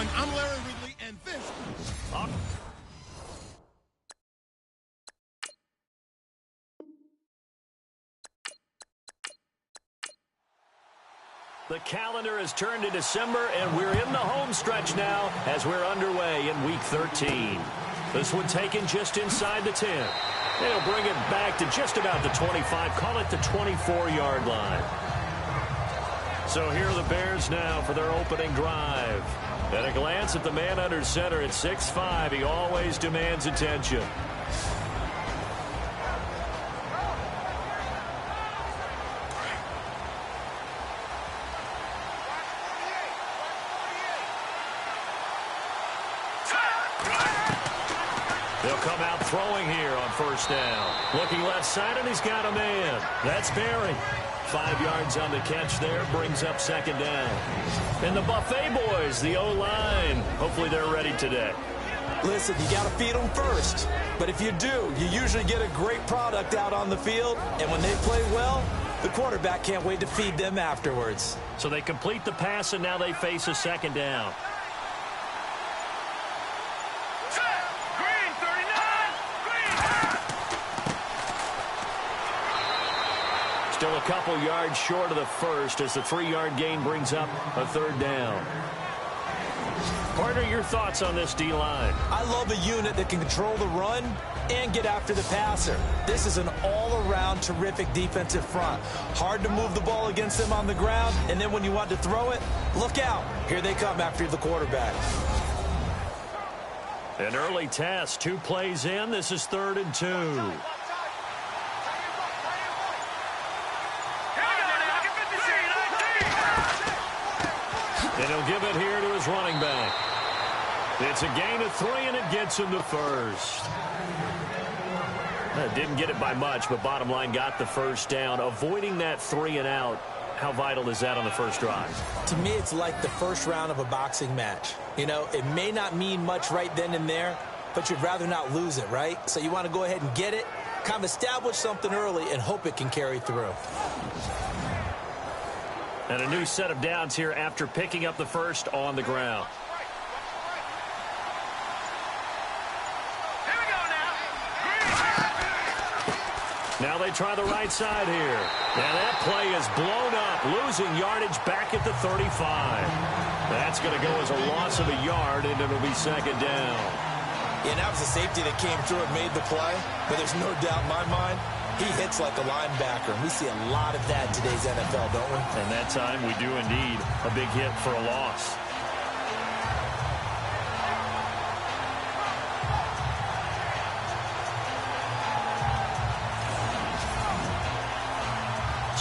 everyone. I'm Larry Ridley, and this... The calendar has turned to December, and we're in the home stretch now as we're underway in Week 13. This one taken just inside the 10. They'll bring it back to just about the 25, call it the 24-yard line. So here are the Bears now for their opening drive. At a glance at the man under center at 6'5", he always demands attention. They'll come out throwing here on first down. Looking left side, and he's got a man. That's Barry. 5 yards on the catch there, brings up second down. And the Buffet boys, the O-line, hopefully they're ready today. Listen, you got to feed them first. But if you do, you usually get a great product out on the field. And when they play well, the quarterback can't wait to feed them afterwards. So they complete the pass, and now they face a second down. Still a couple yards short of the first as the 3-yard gain brings up a third down. Partner, your thoughts on this D-line? I love a unit that can control the run and get after the passer. This is an all-around terrific defensive front. Hard to move the ball against them on the ground, and then when you want to throw it, look out. Here they come after the quarterback. An early test, 2 plays in. This is 3rd and 2. And he'll give it here to his running back. It's a gain of 3, and it gets him to first. Didn't get it by much, but bottom line got the first down. Avoiding that 3 and out, how vital is that on the first drive? To me, it's like the first round of a boxing match. You know, it may not mean much right then and there, but you'd rather not lose it, right? So you want to go ahead and get it, kind of establish something early, and hope it can carry through. And a new set of downs here after picking up the first on the ground. Here we go now. Now they try the right side here. And that play is blown up, losing yardage back at the 35. That's going to go as a loss of a yard, and it'll be second down. And that was a safety that came through and made the play, but there's no doubt in my mind, he hits like a linebacker, and we see a lot of that in today's NFL, don't we? And that time we do indeed. A big hit for a loss.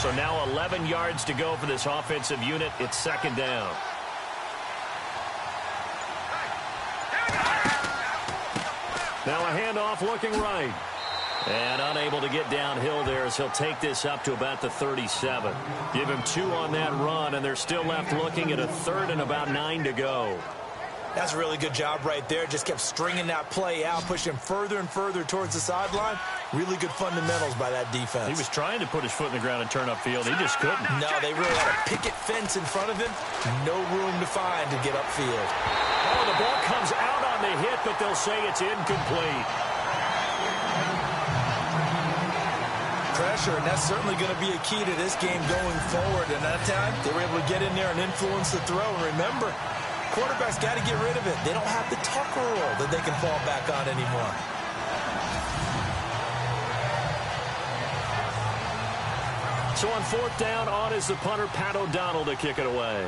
So now 11 yards to go for this offensive unit. It's second down. Now a handoff looking right. And unable to get downhill there as he'll take this up to about the 37. Give him 2 on that run, and they're still left looking at a 3rd and about 9 to go. That's a really good job right there. Just kept stringing that play out, pushing further and further towards the sideline. Really good fundamentals by that defense. He was trying to put his foot in the ground and turn upfield. He just couldn't. No, they really had a picket fence in front of him. No room to find to get upfield. Oh, the ball comes out on the hit, but they'll say it's incomplete. Pressure, and that's certainly going to be a key to this game going forward. And that time, they were able to get in there and influence the throw. And remember, quarterbacks got to get rid of it. They don't have the Tucker roll that they can fall back on anymore. So on 4th down, on is the punter, Pat O'Donnell, to kick it away.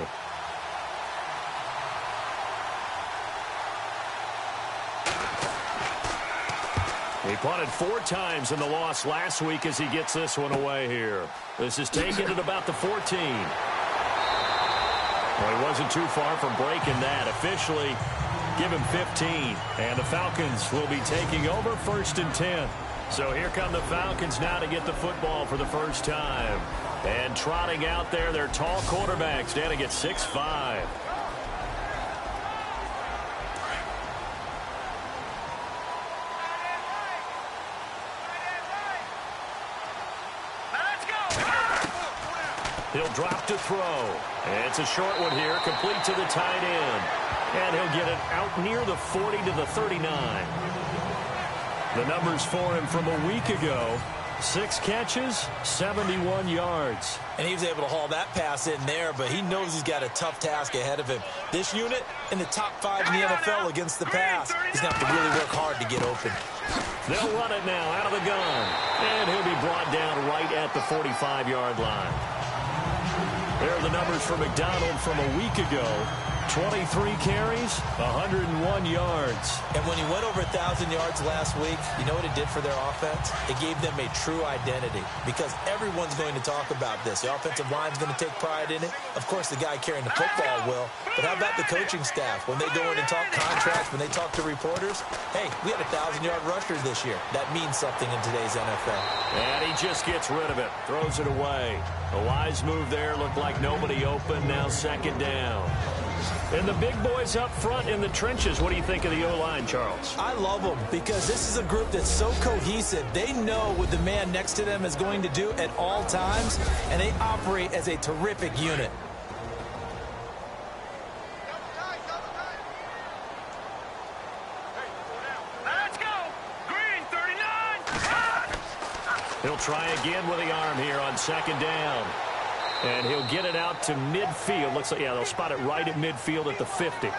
He punted 4 times in the loss last week as he gets this one away here. This is taken at about the 14. Well, he wasn't too far from breaking that. Officially, give him 15. And the Falcons will be taking over 1st and 10. So here come the Falcons now to get the football for the first time. And trotting out there, their tall quarterback standing at 6'5". He'll drop to throw. It's a short one here, complete to the tight end. And he'll get it out near the 40 to the 39. The numbers for him from a week ago: 6 catches, 71 yards. And he was able to haul that pass in there, but he knows he's got a tough task ahead of him. This unit in the top 5 in the NFL against the pass. He's going to have to really work hard to get open. They'll run it now out of the gun. And he'll be brought down right at the 45-yard line. There are the numbers for McDonald from a week ago: 23 carries, 101 yards. And when he went over 1,000 yards last week, you know what it did for their offense? It gave them a true identity, because everyone's going to talk about this. The offensive line's going to take pride in it. Of course, the guy carrying the football will. But how about the coaching staff? When they go in and talk contracts, when they talk to reporters, hey, we had a 1,000-yard rusher this year. That means something in today's NFL. And he just gets rid of it, throws it away. A wise move there, looked like nobody open, now 2nd down. And the big boys up front in the trenches, what do you think of the O-line, Charles? I love them, because this is a group that's so cohesive. They know what the man next to them is going to do at all times, and they operate as a terrific unit. Let's go. Green 39. He'll try again with the arm here on 2nd down. And he'll get it out to midfield. Looks like, yeah, they'll spot it right at midfield at the 50.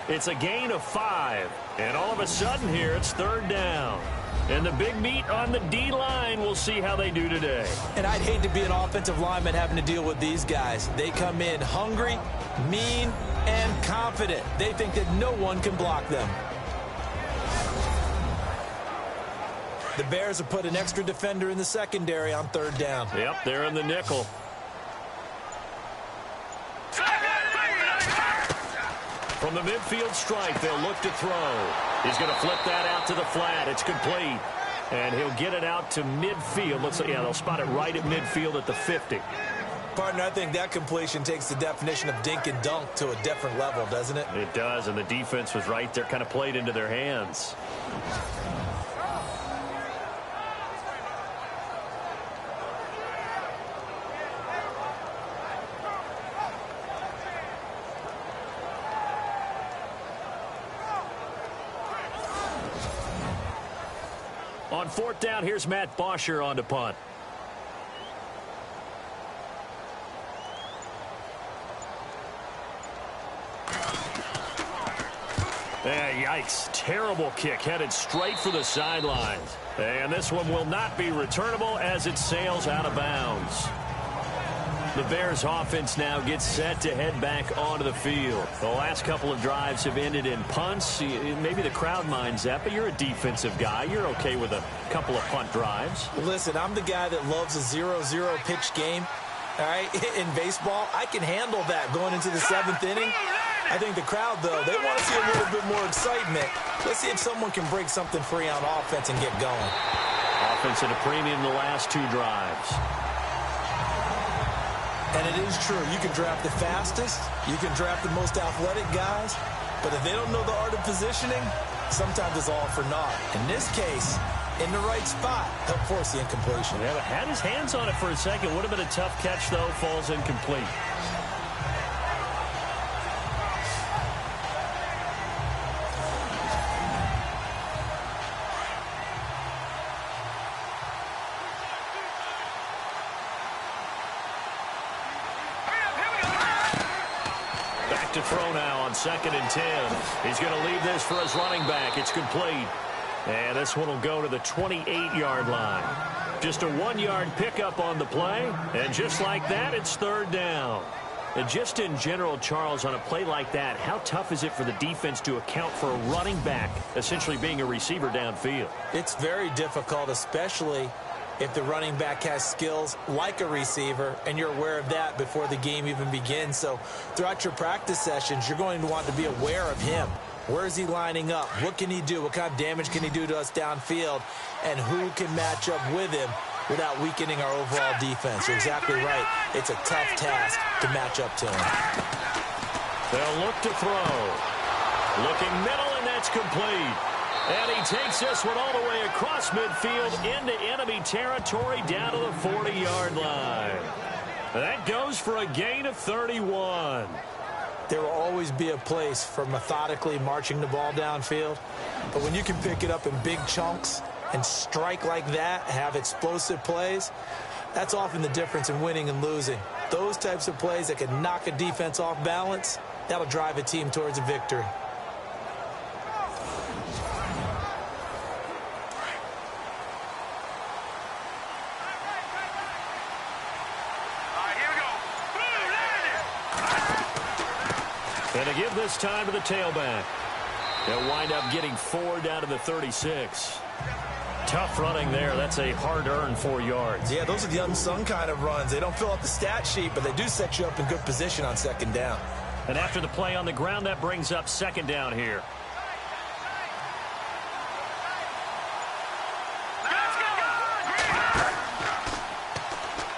It's a gain of 5. And all of a sudden here, it's 3rd down. And the big meat on the D-line, we'll see how they do today. And I'd hate to be an offensive lineman having to deal with these guys. They come in hungry, mean, and confident. They think that no one can block them. The Bears have put an extra defender in the secondary on 3rd down. Yep, they're in the nickel. From the midfield stripe, they'll look to throw. He's going to flip that out to the flat. It's complete. And he'll get it out to midfield. Looks like, yeah, they'll spot it right at midfield at the 50. Partner, I think that completion takes the definition of dink and dunk to a different level, doesn't it? It does, and the defense was right there, kind of played into their hands. On 4th down, here's Matt Bosher on to punt. Yikes. Terrible kick headed straight for the sidelines. And this one will not be returnable as it sails out of bounds. The Bears offense now gets set to head back onto the field. The last couple of drives have ended in punts. Maybe the crowd minds that, but you're a defensive guy. You're okay with a couple of punt drives. Listen, I'm the guy that loves a 0-0 pitch game. All right, in baseball, I can handle that going into the 7th inning. I think the crowd, though, they want to see a little bit more excitement. Let's see if someone can break something free on offense and get going. Offense at a premium the last 2 drives. And it is true. You can draft the fastest. You can draft the most athletic guys. But if they don't know the art of positioning, sometimes it's all for naught. In this case, in the right spot, he'll force the incompletion. Yeah, but had his hands on it for a second. Would have been a tough catch, though. Falls incomplete. To throw now on 2nd and 10. He's going to leave this for his running back. It's complete. And this one will go to the 28-yard line. Just a 1-yard pickup on the play. And just like that, it's 3rd down. And just in general, Charles, on a play like that, how tough is it for the defense to account for a running back essentially being a receiver downfield? It's very difficult, especially if the running back has skills like a receiver, and you're aware of that before the game even begins. So throughout your practice sessions, you're going to want to be aware of him. Where is he lining up? What can he do? What kind of damage can he do to us downfield? And who can match up with him without weakening our overall defense? You're exactly right. It's a tough task to match up to him. They'll look to throw. Looking middle, and that's complete. And he takes this one all the way across midfield into enemy territory down to the 40-yard line. That goes for a gain of 31. There will always be a place for methodically marching the ball downfield. But when you can pick it up in big chunks and strike like that, have explosive plays, that's often the difference in winning and losing. Those types of plays that can knock a defense off balance, that'll drive a team towards a victory. And to give this time to the tailback. They'll wind up getting 4 down to the 36. Tough running there. That's a hard-earned 4 yards. Yeah, those are the unsung kind of runs. They don't fill up the stat sheet, but they do set you up in good position on second down. And after the play on the ground, that brings up second down here.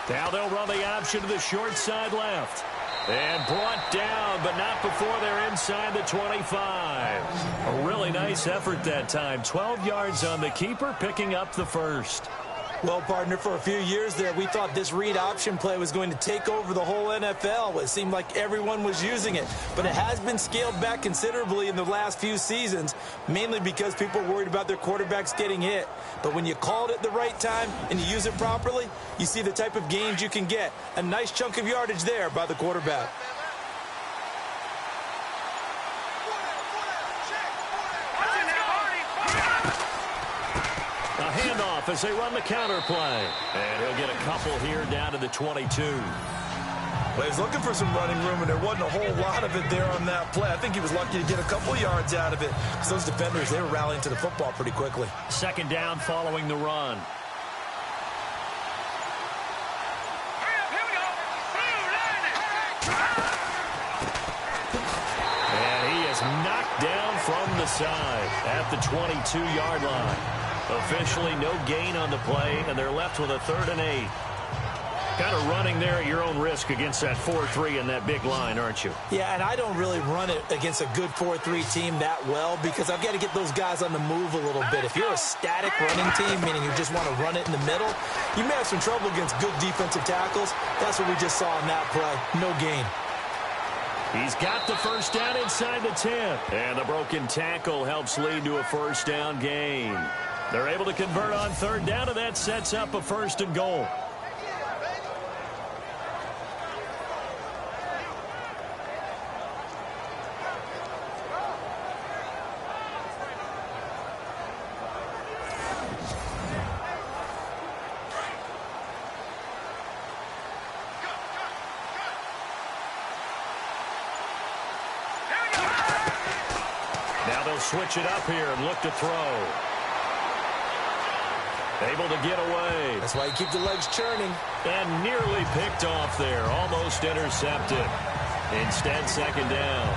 Now they'll run the option to the short side left. And brought down, but not before they're inside the 25. A really nice effort that time. 12 yards on the keeper, picking up the first. Well, partner, for a few years there, we thought this read option play was going to take over the whole NFL. It seemed like everyone was using it. But it has been scaled back considerably in the last few seasons, mainly because people are worried about their quarterbacks getting hit. But when you call it at the right time and you use it properly, you see the type of gains you can get. A nice chunk of yardage there by the quarterback. A handoff as they run the counter play. And he'll get a couple here down to the 22. Well, he was looking for some running room, and there wasn't a whole lot of it there on that play. I think he was lucky to get a couple yards out of it. Because those defenders, they were rallying to the football pretty quickly. Second down following the run. And he is knocked down from the side at the 22-yard line. Officially no gain on the play, and they're left with a 3rd and 8. Kind of running there at your own risk against that 4-3 and that big line, aren't you? Yeah, and I don't really run it against a good 4-3 team that well because I've got to get those guys on the move a little bit. If you're a static running team, meaning you just want to run it in the middle, you may have some trouble against good defensive tackles. That's what we just saw in that play. No gain. He's got the first down inside the 10. And the broken tackle helps lead to a first down gain. They're able to convert on 3rd down, and that sets up a 1st and goal. Now they'll switch it up here and look to throw. Able to get away. That's why you keep the legs churning. And nearly picked off there. Almost intercepted. Instead, second down.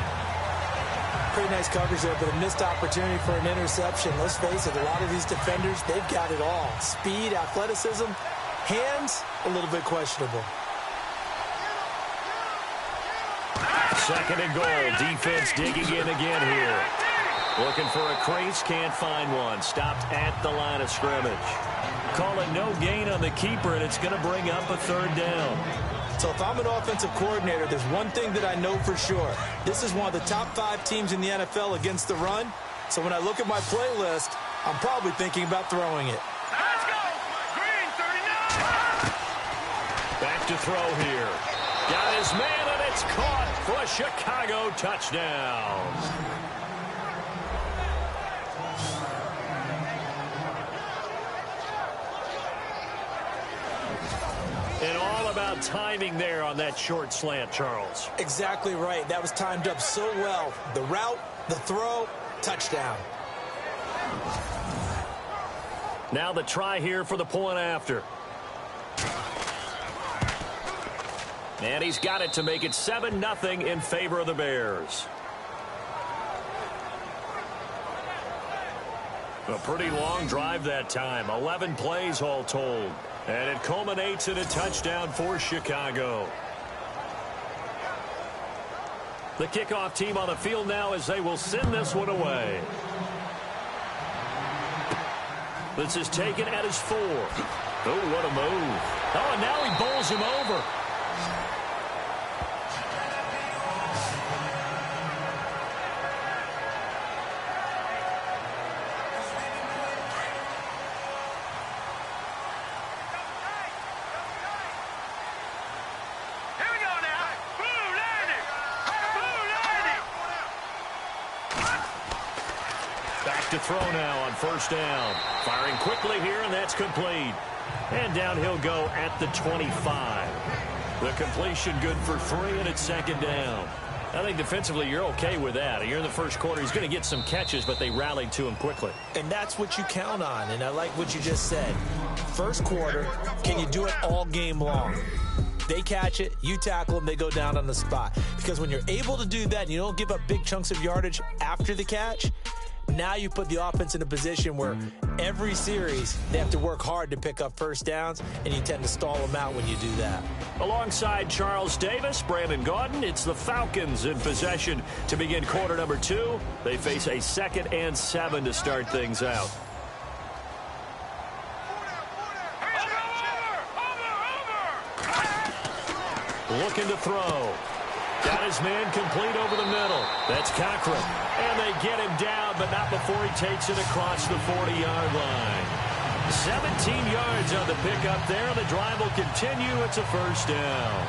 Pretty nice coverage there, but a missed opportunity for an interception. Let's face it, a lot of these defenders, they've got it all. Speed, athleticism, hands, a little bit questionable. Second and goal. Defense digging in again here. Looking for a crease, can't find one. Stopped at the line of scrimmage. Call it no gain on the keeper, and it's going to bring up a 3rd down. So if I'm an offensive coordinator, there's one thing that I know for sure. This is one of the top 5 teams in the NFL against the run. So when I look at my playlist, I'm probably thinking about throwing it. Let's go! Green 39! Back to throw here. Got his man, and it's caught for a Chicago touchdown. And all about timing there on that short slant, Charles. Exactly right. That was timed up so well. The route, the throw, touchdown. Now the try here for the point after. And he's got it to make it 7-0 in favor of the Bears. A pretty long drive that time. 11 plays all told. And it culminates in a touchdown for Chicago. The kickoff team on the field now as they will send this one away. This is taken at his 4. Oh, what a move. Oh, and now he bowls him over. to throw now on first down. Firing quickly here, and that's complete. And down he'll go at the 25. The completion good for 3, and it's second down. I think defensively you're okay with that. You're in the first quarter. He's going to get some catches, but they rallied to him quickly. And that's what you count on, and I like what you just said. First quarter, can you do it all game long? They catch it, you tackle them, they go down on the spot. Because when you're able to do that and you don't give up big chunks of yardage after the catch, now you put the offense in a position where every series they have to work hard to pick up first downs, and you tend to stall them out when you do that. Alongside Charles Davis, Brandon Gaudin, it's the Falcons in possession to begin quarter number 2. They face a 2nd and 7 to start things out. Looking to throw. Got his man complete over the middle. That's Cochran. And they get him down, but not before he takes it across the 40-yard line. 17 yards on the pickup there. The drive will continue. It's a first down.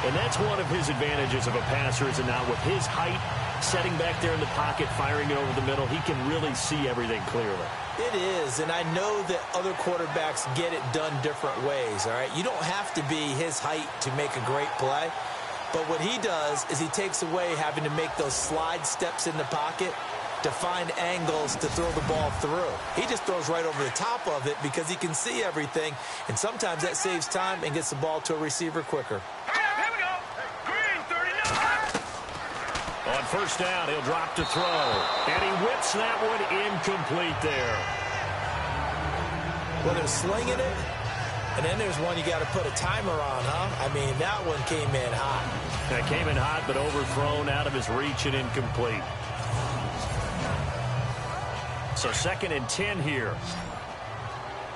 And that's one of his advantages of a passer, is now with his height, setting back there in the pocket, firing it over the middle, he can really see everything clearly. It is, and I know that other quarterbacks get it done different ways, all right? You don't have to be his height to make a great play. But what he does is he takes away having to make those slide steps in the pocket to find angles to throw the ball through. He just throws right over the top of it because he can see everything, and sometimes that saves time and gets the ball to a receiver quicker. Here we go. Green 39. On first down, he'll drop to throw. And he whips that one incomplete there. Well, they're slinging it. And then there's one you got to put a timer on, huh? I mean, that one came in hot. That came in hot, but overthrown out of his reach and incomplete. So 2nd and 10 here.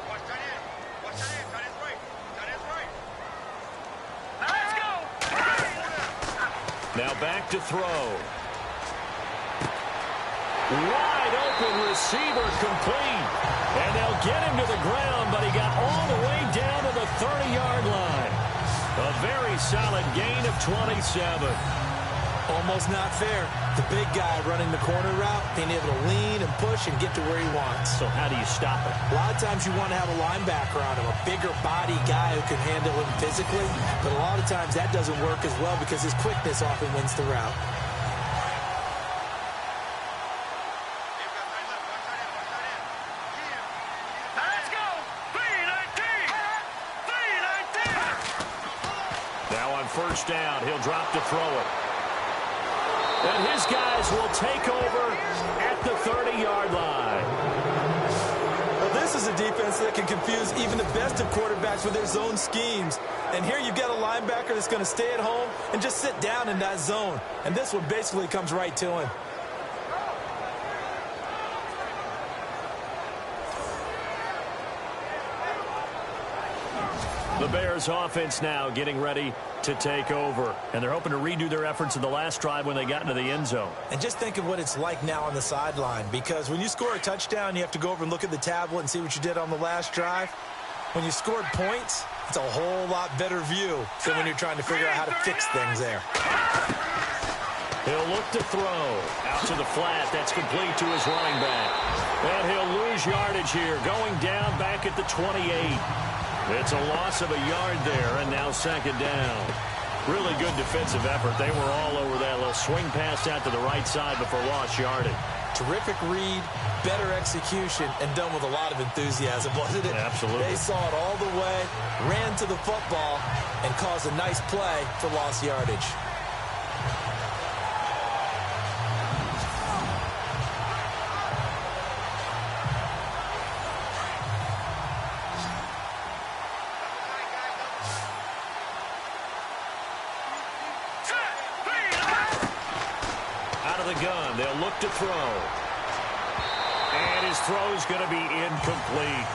Watch that in. Watch that in. That is right. That is right. Let's go. Now back to throw. Wide open receiver complete. And they'll get him to the ground, but he got all the way down to the 30-yard line. A very solid gain of 27. Almost not fair. The big guy running the corner route, being able to lean and push and get to where he wants. So how do you stop it? A lot of times you want to have a linebacker on him, a bigger body guy who can handle him physically. But a lot of times that doesn't work as well because his quickness often wins the route. Let's go. 319. 319. Now on first down, he'll drop to throw it. And his guys will take over at the 30-yard line. Well, this is a defense that can confuse even the best of quarterbacks with their zone schemes. And here you've got a linebacker that's going to stay at home and just sit down in that zone. And this one basically comes right to him. The Bears offense now getting ready to take over. And they're hoping to redo their efforts in the last drive when they got into the end zone. And just think of what it's like now on the sideline, because when you score a touchdown, you have to go over and look at the tablet and see what you did on the last drive. When you scored points, it's a whole lot better view than when you're trying to figure out how to fix things there. He'll look to throw. Out to the flat. That's complete to his running back. And he'll lose yardage here. Going down back at the 28. It's a loss of a yard there, and now second down. Really good defensive effort. They were all over that little swing pass out to the right side before lost yardage. Terrific read, better execution, and done with a lot of enthusiasm, wasn't it? Absolutely. They saw it all the way, ran to the football, and caused a nice play for lost yardage. Gun. They'll look to throw. And his throw is going to be incomplete.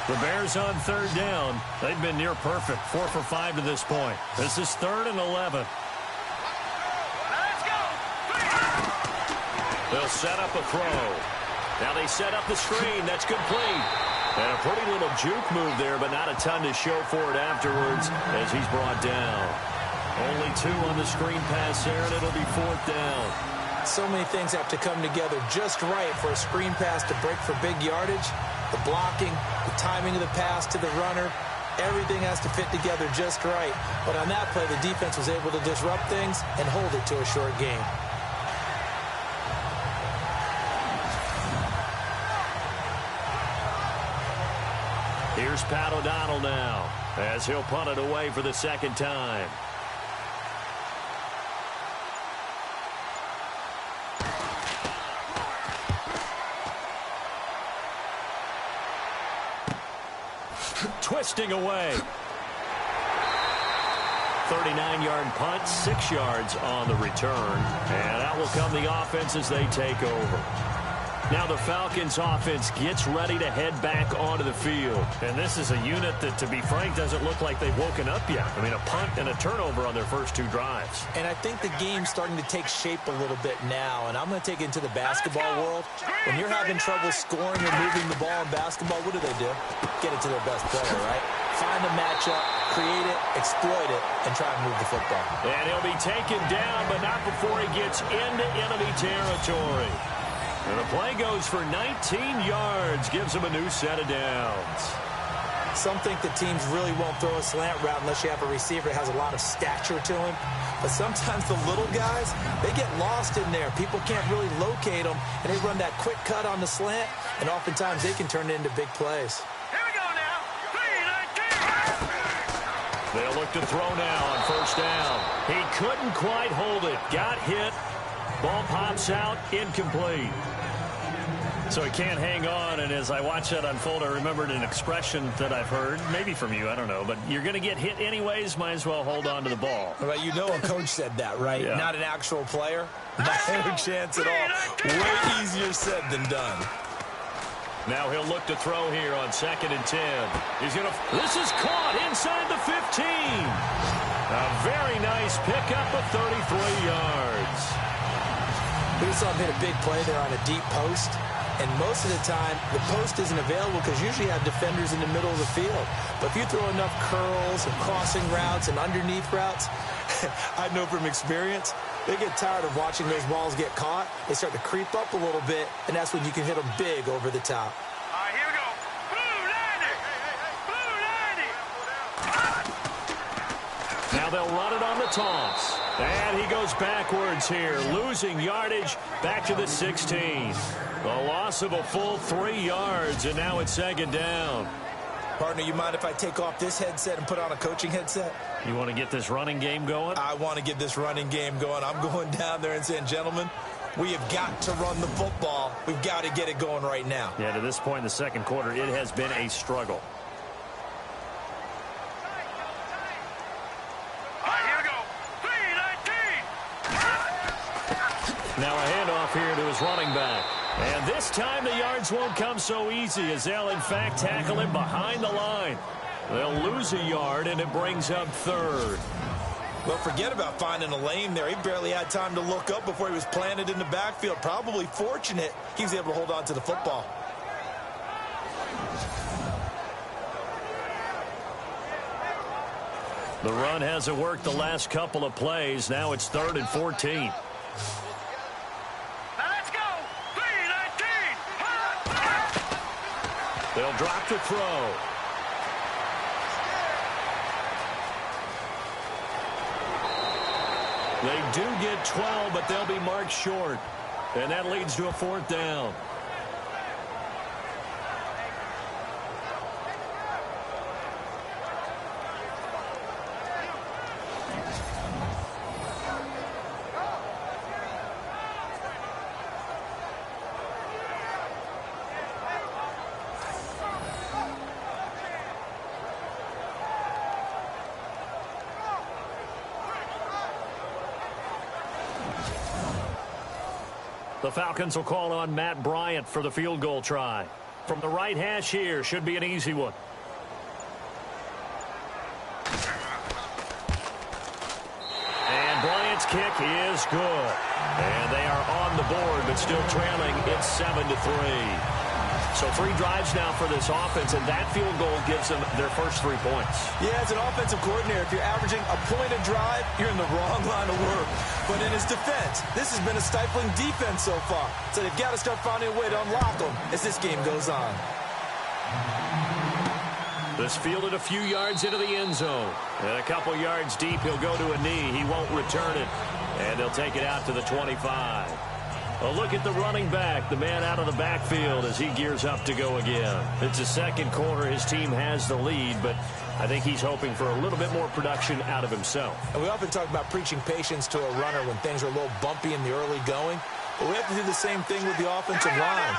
The Bears on third down. They've been near perfect. 4 for 5 to this point. This is 3rd and 11. Let's go. They'll set up a throw. Now they set up the screen. That's complete. And a pretty little juke move there, but not a ton to show for it afterwards as he's brought down. Only 2 on the screen pass there, and it'll be 4th down. So many things have to come together just right for a screen pass to break for big yardage. The blocking, the timing of the pass to the runner, everything has to fit together just right. But on that play, the defense was able to disrupt things and hold it to a short game. Here's Pat O'Donnell now as he'll punt it away for the 2nd time. Twisting away. 39-yard punt, 6 yards on the return. And out will come the offense as they take over. Now the Falcons offense gets ready to head back onto the field. And this is a unit that, to be frank, doesn't look like they've woken up yet. I mean, a punt and a turnover on their first 2 drives. And I think the game's starting to take shape a little bit now. And I'm going to take it into the basketball world. When you're having trouble scoring or moving the ball in basketball, what do? Get it to their best player, right? Find a matchup, create it, exploit it, and try and move the football. And he'll be taken down, but not before he gets into enemy territory. And the play goes for 19 yards, gives him a new set of downs. Some think the teams really won't throw a slant route unless you have a receiver that has a lot of stature to him. But sometimes the little guys, they get lost in there. People can't really locate them, and they run that quick cut on the slant, and oftentimes they can turn it into big plays. Here we go now. 3-19. They'll look to throw now on 1st down. He couldn't quite hold it. Got hit. Ball pops out. Incomplete. So he can't hang on, and as I watch that unfold, I remembered an expression that I've heard, maybe from you, I don't know, but you're going to get hit anyways, might as well hold on to the ball. Well, you know a coach said that, right? Yeah. Not an actual player. Not a chance at all. Way easier said than done. Now he'll look to throw here on 2nd and 10. This is caught inside the 15. A very nice pickup of 33 yards. We saw him hit a big play there on a deep post. And most of the time, the post isn't available because usually you have defenders in the middle of the field. But if you throw enough curls and crossing routes and underneath routes, I know from experience, they get tired of watching those balls get caught. They start to creep up a little bit, and that's when you can hit them big over the top. All right, here we go. Blue 90. Blue 90. Now they'll run it on the toss. And he goes backwards here, losing yardage back to the 16. A loss of a full 3 yards, and now it's 2nd down. Partner, you mind if I take off this headset and put on a coaching headset? You want to get this running game going? I want to get this running game going. I'm going down there and saying, gentlemen, we have got to run the football. We've got to get it going right now. Yeah, to this point in the 2nd quarter, it has been a struggle. All right, here we go. 3-19. Now a handoff here to his running back. And this time the yards won't come so easy as they'll, in fact, tackle him behind the line. They'll lose a yard, and it brings up 3rd. Well, forget about finding a lane there. He barely had time to look up before he was planted in the backfield. Probably fortunate he was able to hold on to the football. The run hasn't worked the last couple of plays. Now it's 3rd and 14. They'll drop to throw. They do get 12, but they'll be marked short. And that leads to a 4th down. The Falcons will call on Matt Bryant for the field goal try. From the right hash here, should be an easy one. And Bryant This kick is good. And they are on the board, but still trailing. It's 7-3. So 3 drives now for this offense, and that field goal gives them their first 3 points. Yeah, as an offensive coordinator, if you're averaging a point a drive, you're in the wrong line of work. But in his defense, this has been a stifling defense so far. So they've got to start finding a way to unlock them as this game goes on. This fielded a few yards into the end zone. And a couple yards deep, he'll go to a knee. He won't return it. And they'll take it out to the 25. A look at the running back, the man out of the backfield as he gears up to go again. It's the second quarter. His team has the lead, but I think he's hoping for a little bit more production out of himself. And we often talk about preaching patience to a runner when things are a little bumpy in the early going. But we have to do the same thing with the offensive line.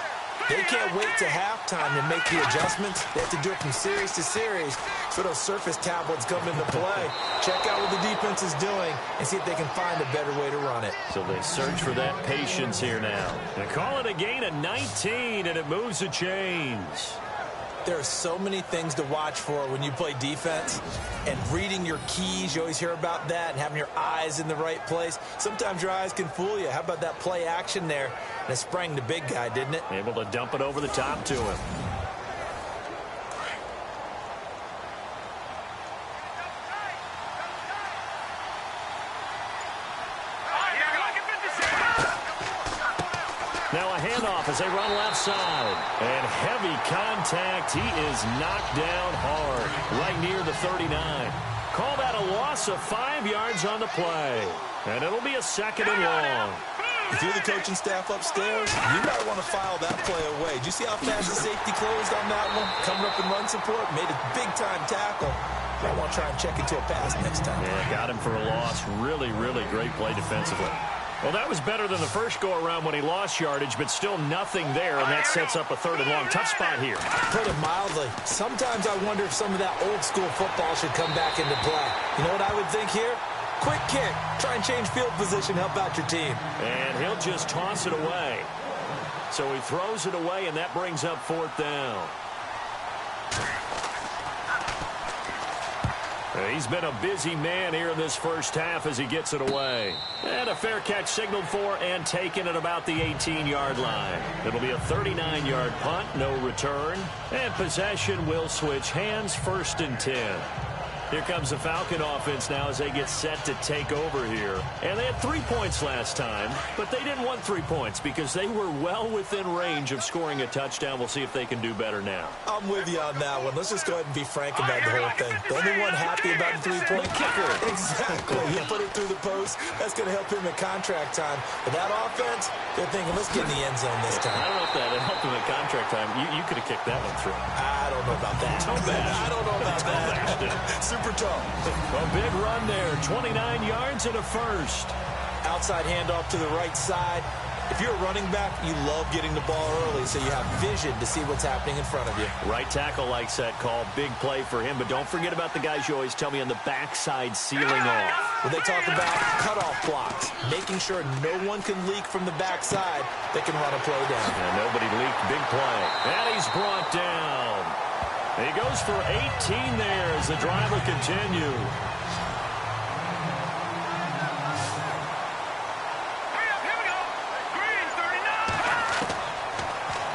They can't wait to halftime to make the adjustments. They have to do it from series to series so those surface tablets come into play. Check out what the defense is doing and see if they can find a better way to run it. So they search for that patience here now. They call it a gain of 19, and it moves the chains. There are so many things to watch for when you play defense. And reading your keys, you always hear about that, and having your eyes in the right place. Sometimes your eyes can fool you. How about that play action there? And it sprang the big guy, didn't it? Able to dump it over the top to him. Now a handoff as they run left side. And heavy contact. He is knocked down hard, right near the 39. Call that a loss of 5 yards on the play. And it'll be a 2nd and long. If you're the coaching staff upstairs, you might want to file that play away. Did you see how fast the safety closed on that one? Coming up in run support, made a big-time tackle. I want to try and check into a pass next time. Yeah, got him for a loss. Really, really great play defensively. Well, that was better than the first go-around when he lost yardage, but still nothing there, and that sets up a 3rd and long. Tough spot here. Put it mildly. Sometimes I wonder if some of that old-school football should come back into play. You know what I would think here? Quick kick. Try and change field position, help out your team. And he'll just toss it away. So he throws it away, and that brings up 4th down. He's been a busy man here in this first half as he gets it away. And a fair catch signaled for and taken at about the 18-yard line. It'll be a 39-yard punt, no return. And possession will switch hands, 1st and 10. Here comes the Falcon offense now as they get set to take over here. And they had 3 points last time, but they didn't want 3 points because they were well within range of scoring a touchdown. We'll see if they can do better now. I'm with you on that one. Let's just go ahead and be frank about the whole thing. The only one happy about the 3-point kicker. Exactly. He put it through the post. That's going to help him at contract time. But that offense, they're thinking, let's get in the end zone this time. I don't know if that helped him at contract time. You could have kicked that one through. I don't know about that. I don't know about that. Super tough. A big run there. 29 yards and a 1st. Outside handoff to the right side. If you're a running back, you love getting the ball early so you have vision to see what's happening in front of you. Right tackle likes that call. Big play for him. But don't forget about the guys you always tell me on the backside sealing off. When they talk about cutoff blocks, making sure no one can leak from the backside, they can run a play down. And nobody leaked. Big play. And he's brought down. He goes for 18 there as the drive will continue.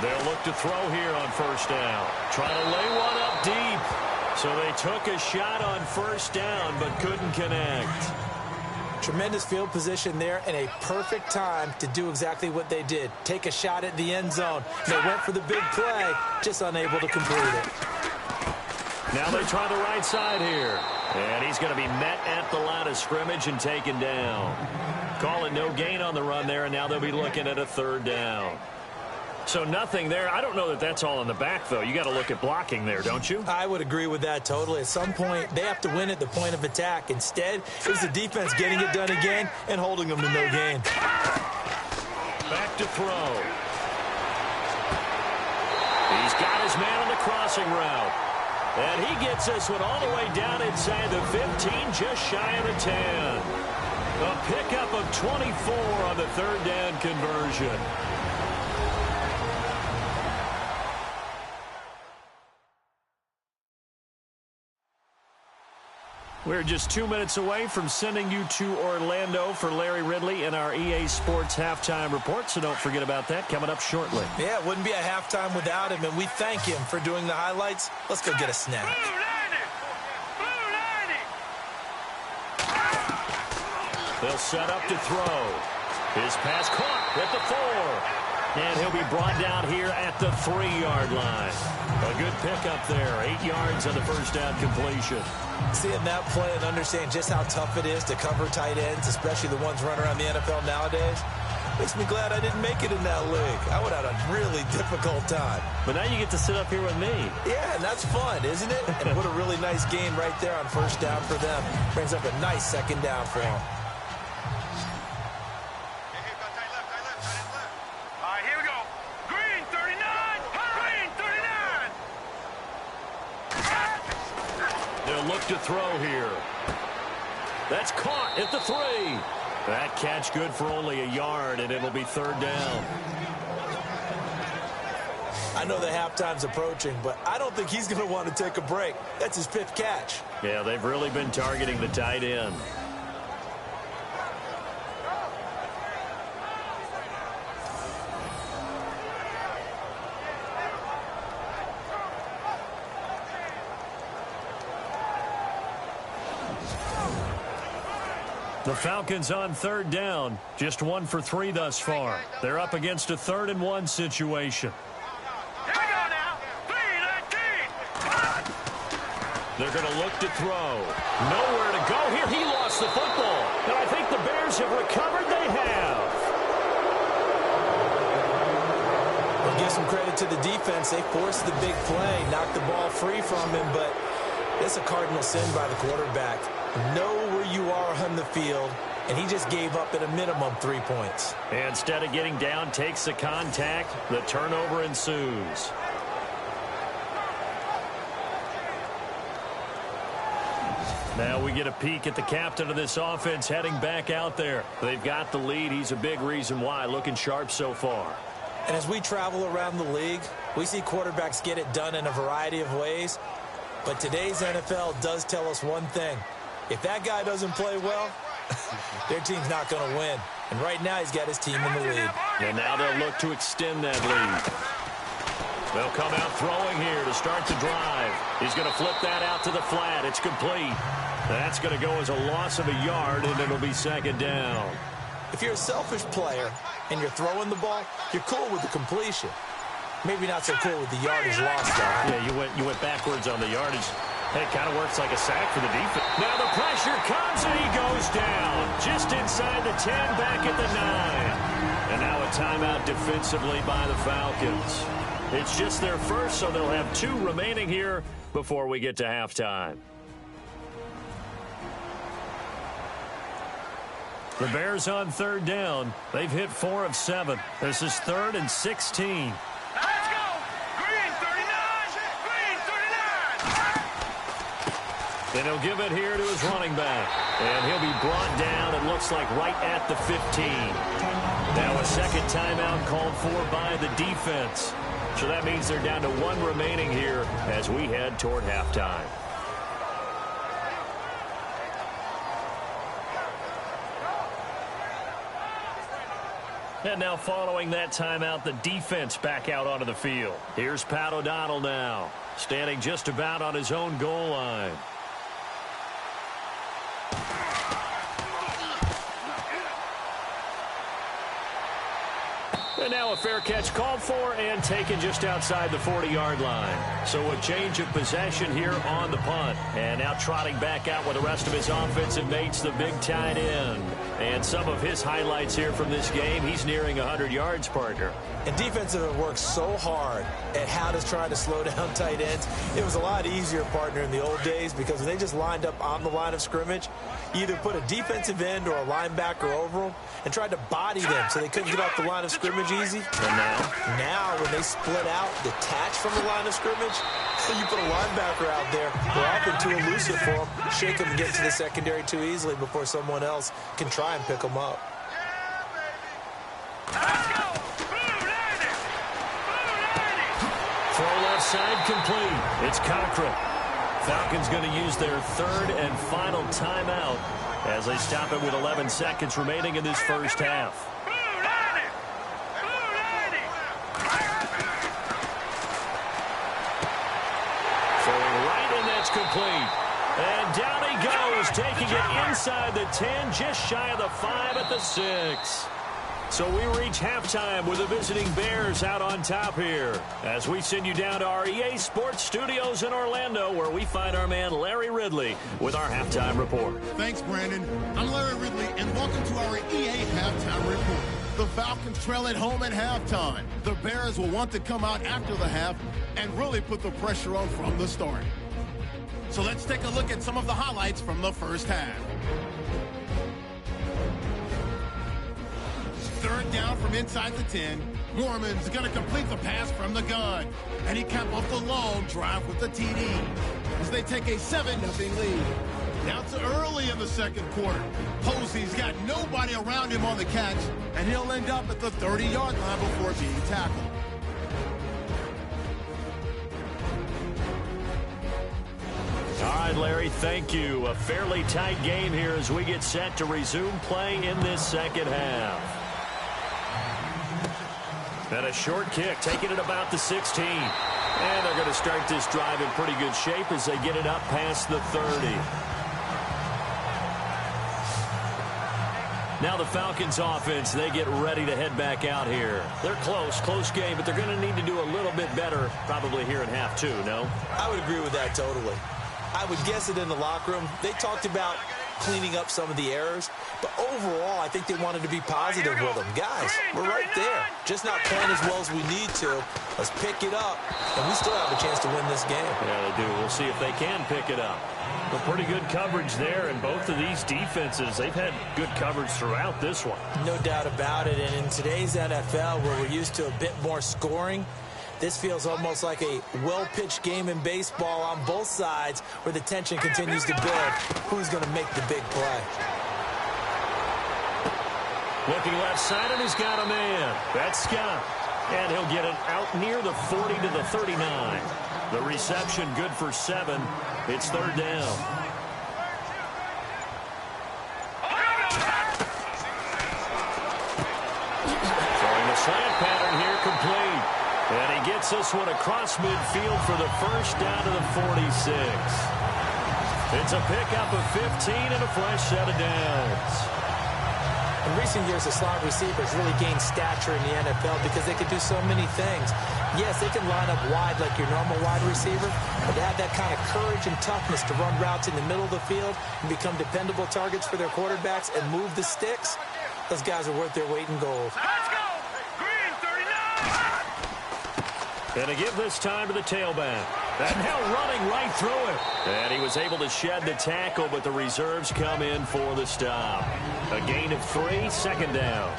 They'll look to throw here on 1st down. Trying to lay one up deep. So they took a shot on 1st down but couldn't connect. Tremendous field position there and a perfect time to do exactly what they did. Take a shot at the end zone. They went for the big play, just unable to complete it. Now they try the right side here. And he's going to be met at the line of scrimmage and taken down. Calling no gain on the run there, and now they'll be looking at a 3rd down. So nothing there. I don't know that that's all in the back, though. You got to look at blocking there, don't you? I would agree with that totally. At some point, they have to win at the point of attack. Instead, it was the defense getting it done again and holding them to no gain. Back to throw. He's got his man on the crossing route. And he gets this one all the way down inside the 15, just shy of the 10. A pickup of 24 on the 3rd down conversion. We're just 2 minutes away from sending you to Orlando for Larry Ridley and our EA Sports Halftime Report, so don't forget about that coming up shortly. Yeah, it wouldn't be a halftime without him, and we thank him for doing the highlights. Let's go get a snack. They'll set up to throw. His pass caught at the 4. And he'll be brought down here at the 3-yard line. A good pickup there. 8 yards on the first down completion. Seeing that play and understanding just how tough it is to cover tight ends, especially the ones running around the NFL nowadays, makes me glad I didn't make it in that league. I would have had a really difficult time. But now you get to sit up here with me. Yeah, and that's fun, isn't it? And what a really nice game right there on first down for them. Brings up a nice second down for them. Look to throw here. That's caught at the 3. That catch good for only a yard, and it'll be 3rd down. I know the halftime's approaching, but I don't think he's going to want to take a break. That's his 5th catch. Yeah, they've really been targeting the tight end. The Falcons on 3rd down, just 1 for 3 thus far. They're up against a 3rd and 1 situation. Here we go now. 3-19. They're going to look to throw. Nowhere to go here. He lost the football. And I think the Bears have recovered. They have. We'll give some credit to the defense. They forced the big play, knocked the ball free from him, but it's a cardinal sin by the quarterback. Know where you are on the field, and he just gave up at a minimum 3 points. And instead of getting down, takes the contact. The turnover ensues. Now we get a peek at the captain of this offense heading back out there. They've got the lead. He's a big reason why. Looking sharp so far. And as we travel around the league, we see quarterbacks get it done in a variety of ways. But today's NFL does tell us one thing. If that guy doesn't play well, their team's not going to win. And right now he's got his team in the lead. And now they'll look to extend that lead. They'll come out throwing here to start the drive. He's going to flip that out to the flat. It's complete. That's going to go as a loss of a yard, and it'll be 2nd down. If you're a selfish player and you're throwing the ball, you're cool with the completion. Maybe not so cool with the yardage lost, though. Yeah, you went backwards on the yardage. It kind of works like a sack for the defense. Now the pressure comes, and he goes down. Just inside the 10, back at the 9. And now a timeout defensively by the Falcons. It's just their first, so they'll have 2 remaining here before we get to halftime. The Bears on 3rd down. They've hit 4 of 7. This is 3rd and 16. And he'll give it here to his running back. And he'll be brought down, it looks like, right at the 15. Now a second timeout called for by the defense. So that means they're down to 1 remaining here as we head toward halftime. And now following that timeout, the defense back out onto the field. Here's Pat O'Donnell now, standing just about on his own goal line. And now a fair catch called for and taken just outside the 40-yard line. So a change of possession here on the punt. And now trotting back out with the rest of his offensive mates, the big tight end. And some of his highlights here from this game, he's nearing 100 yards, partner. And defensive have worked so hard at how to try to slow down tight ends. It was a lot easier, partner, in the old days because when they just lined up on the line of scrimmage, you either put a defensive end or a linebacker over them and tried to body them so they couldn't get off the line of scrimmage easy. And now when they split out, detach from the line of scrimmage, you put a linebacker out there, they're often too elusive for them, shake them and get to the secondary too easily before someone else can try and pick them up. Throw left side complete. It's Cochran. Falcons going to use their third and final timeout as they stop it with 11 seconds remaining in this first half. Throwing right, and that's complete. And down he goes, taking it inside the 10, just shy of the 5 at the 6. So we reach halftime with the visiting Bears out on top here as we send you down to our EA Sports Studios in Orlando, where we find our man Larry Ridley with our halftime report. Thanks, Brandon. I'm Larry Ridley, and welcome to our EA Halftime Report. The Falcons trail at home at halftime. The Bears will want to come out after the half and really put the pressure on from the start. So let's take a look at some of the highlights from the first half. Third down from inside the 10. Mormon's going to complete the pass from the gun. And he capped off the long drive with the TD as they take a 7-0 lead. Now to early in the second quarter. Posey's got nobody around him on the catch, and he'll end up at the 30-yard line before being tackled. All right, Larry, thank you. A fairly tight game here as we get set to resume play in this second half. And a short kick, taking it about the 16. And they're going to start this drive in pretty good shape as they get it up past the 30. Now the Falcons offense, they get ready to head back out here. They're close game, but they're going to need to do a little bit better probably here in half two, no? I would agree with that totally. I would guess it in the locker room. They talked about cleaning up some of the errors, but overall, I think they wanted to be positive with them. Guys, we're right there. Just not playing as well as we need to. Let's pick it up, and we still have a chance to win this game. Yeah, they do. We'll see if they can pick it up. But pretty good coverage there, and both of these defenses, they've had good coverage throughout this one. No doubt about it, and in today's NFL, where we're used to a bit more scoring, this feels almost like a well-pitched game in baseball on both sides where the tension continues to build. Who's going to make the big play? Looking left side, and he's got a man. That's Scott. And he'll get it out near the 40 to the 39. The reception good for 7. It's third down. Throwing the slant pattern here complete. And he gets this one across midfield for the first down to the 46. It's a pickup of 15 and a fresh set of downs. In recent years, the slot receivers really gained stature in the NFL because they can do so many things. Yes, they can line up wide like your normal wide receiver, but to have that kind of courage and toughness to run routes in the middle of the field and become dependable targets for their quarterbacks and move the sticks, those guys are worth their weight in gold. Let's go! Green 39! And to give this time to the tailback. And now running right through it. And he was able to shed the tackle, but the reserves come in for the stop. A gain of 3, second down.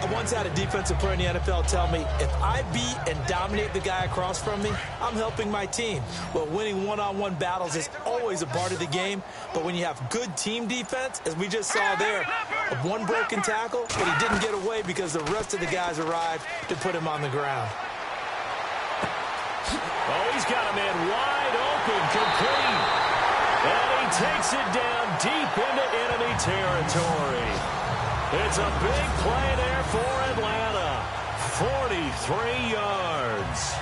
I once had a defensive player in the NFL tell me, if I beat and dominate the guy across from me, I'm helping my team. Well, winning one-on-one battles is always a part of the game, but when you have good team defense, as we just saw there, one broken tackle, but he didn't get away because the rest of the guys arrived to put him on the ground. Oh, he's got a man wide open, complete. And he takes it down deep into enemy territory. It's a big play there for Atlanta. 43 yards.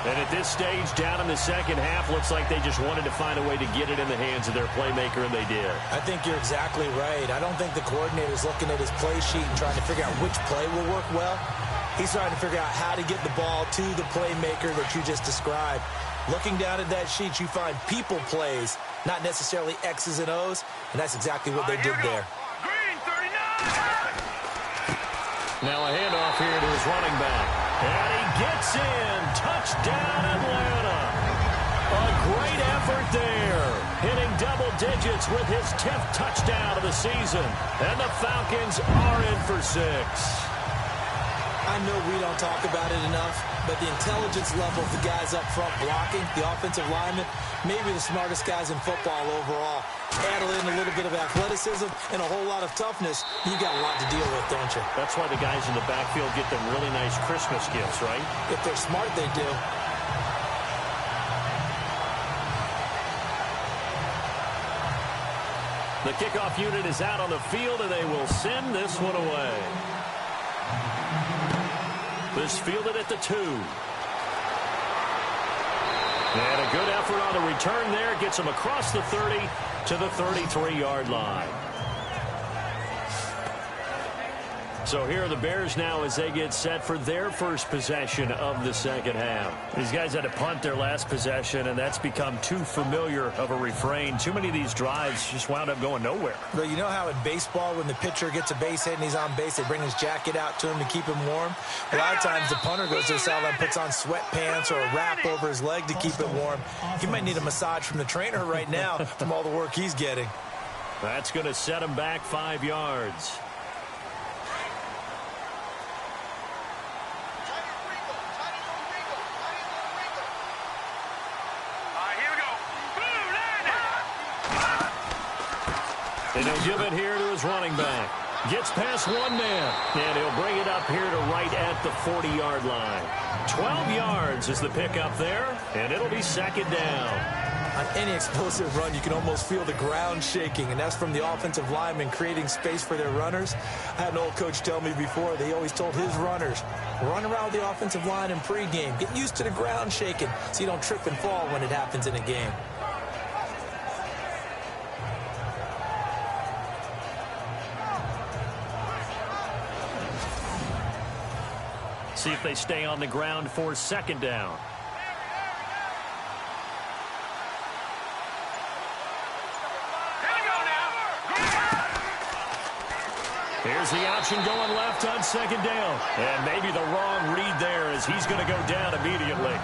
And at this stage, down in the second half, looks like they just wanted to find a way to get it in the hands of their playmaker, and they did. I think you're exactly right. I don't think the coordinator's looking at his play sheet and trying to figure out which play will work well. He's trying to figure out how to get the ball to the playmaker that you just described. Looking down at that sheet, you find people plays, not necessarily X's and O's, and that's exactly what they did there. Green 39! Now a handoff here to his running back. And he gets in. Touchdown, Atlanta. A great effort there. Hitting double digits with his 10th touchdown of the season. And the Falcons are in for 6. I know we don't talk about it enough, but the intelligence level of the guys up front blocking, the offensive linemen, maybe the smartest guys in football overall. Add in a little bit of athleticism and a whole lot of toughness, you got a lot to deal with, don't you? That's why the guys in the backfield get them really nice Christmas gifts, right? If they're smart, they do. The kickoff unit is out on the field, and they will send this one away. This fielded at the 2. And a good effort on the return there. Gets him across the 30 to the 33-yard line. So here are the Bears now as they get set for their first possession of the second half. These guys had to punt their last possession, and that's become too familiar of a refrain. Too many of these drives just wound up going nowhere. But you know how in baseball, when the pitcher gets a base hit and he's on base, they bring his jacket out to him to keep him warm? A lot of times the punter goes to the sideline, puts on sweatpants or a wrap over his leg to keep it warm. He might need a massage from the trainer right now from all the work he's getting. That's going to set him back 5 yards. And he'll give it here to his running back. Gets past one man, and he'll bring it up here to right at the 40-yard line. 12 yards is the pickup there, and it'll be second down. On any explosive run, you can almost feel the ground shaking, and that's from the offensive linemen creating space for their runners. I had an old coach tell me before, they always told his runners, run around the offensive line in pregame. Get used to the ground shaking so you don't trip and fall when it happens in a game. See if they stay on the ground for second down. Here's the option going left on second down. And maybe the wrong read there as he's going to go down immediately.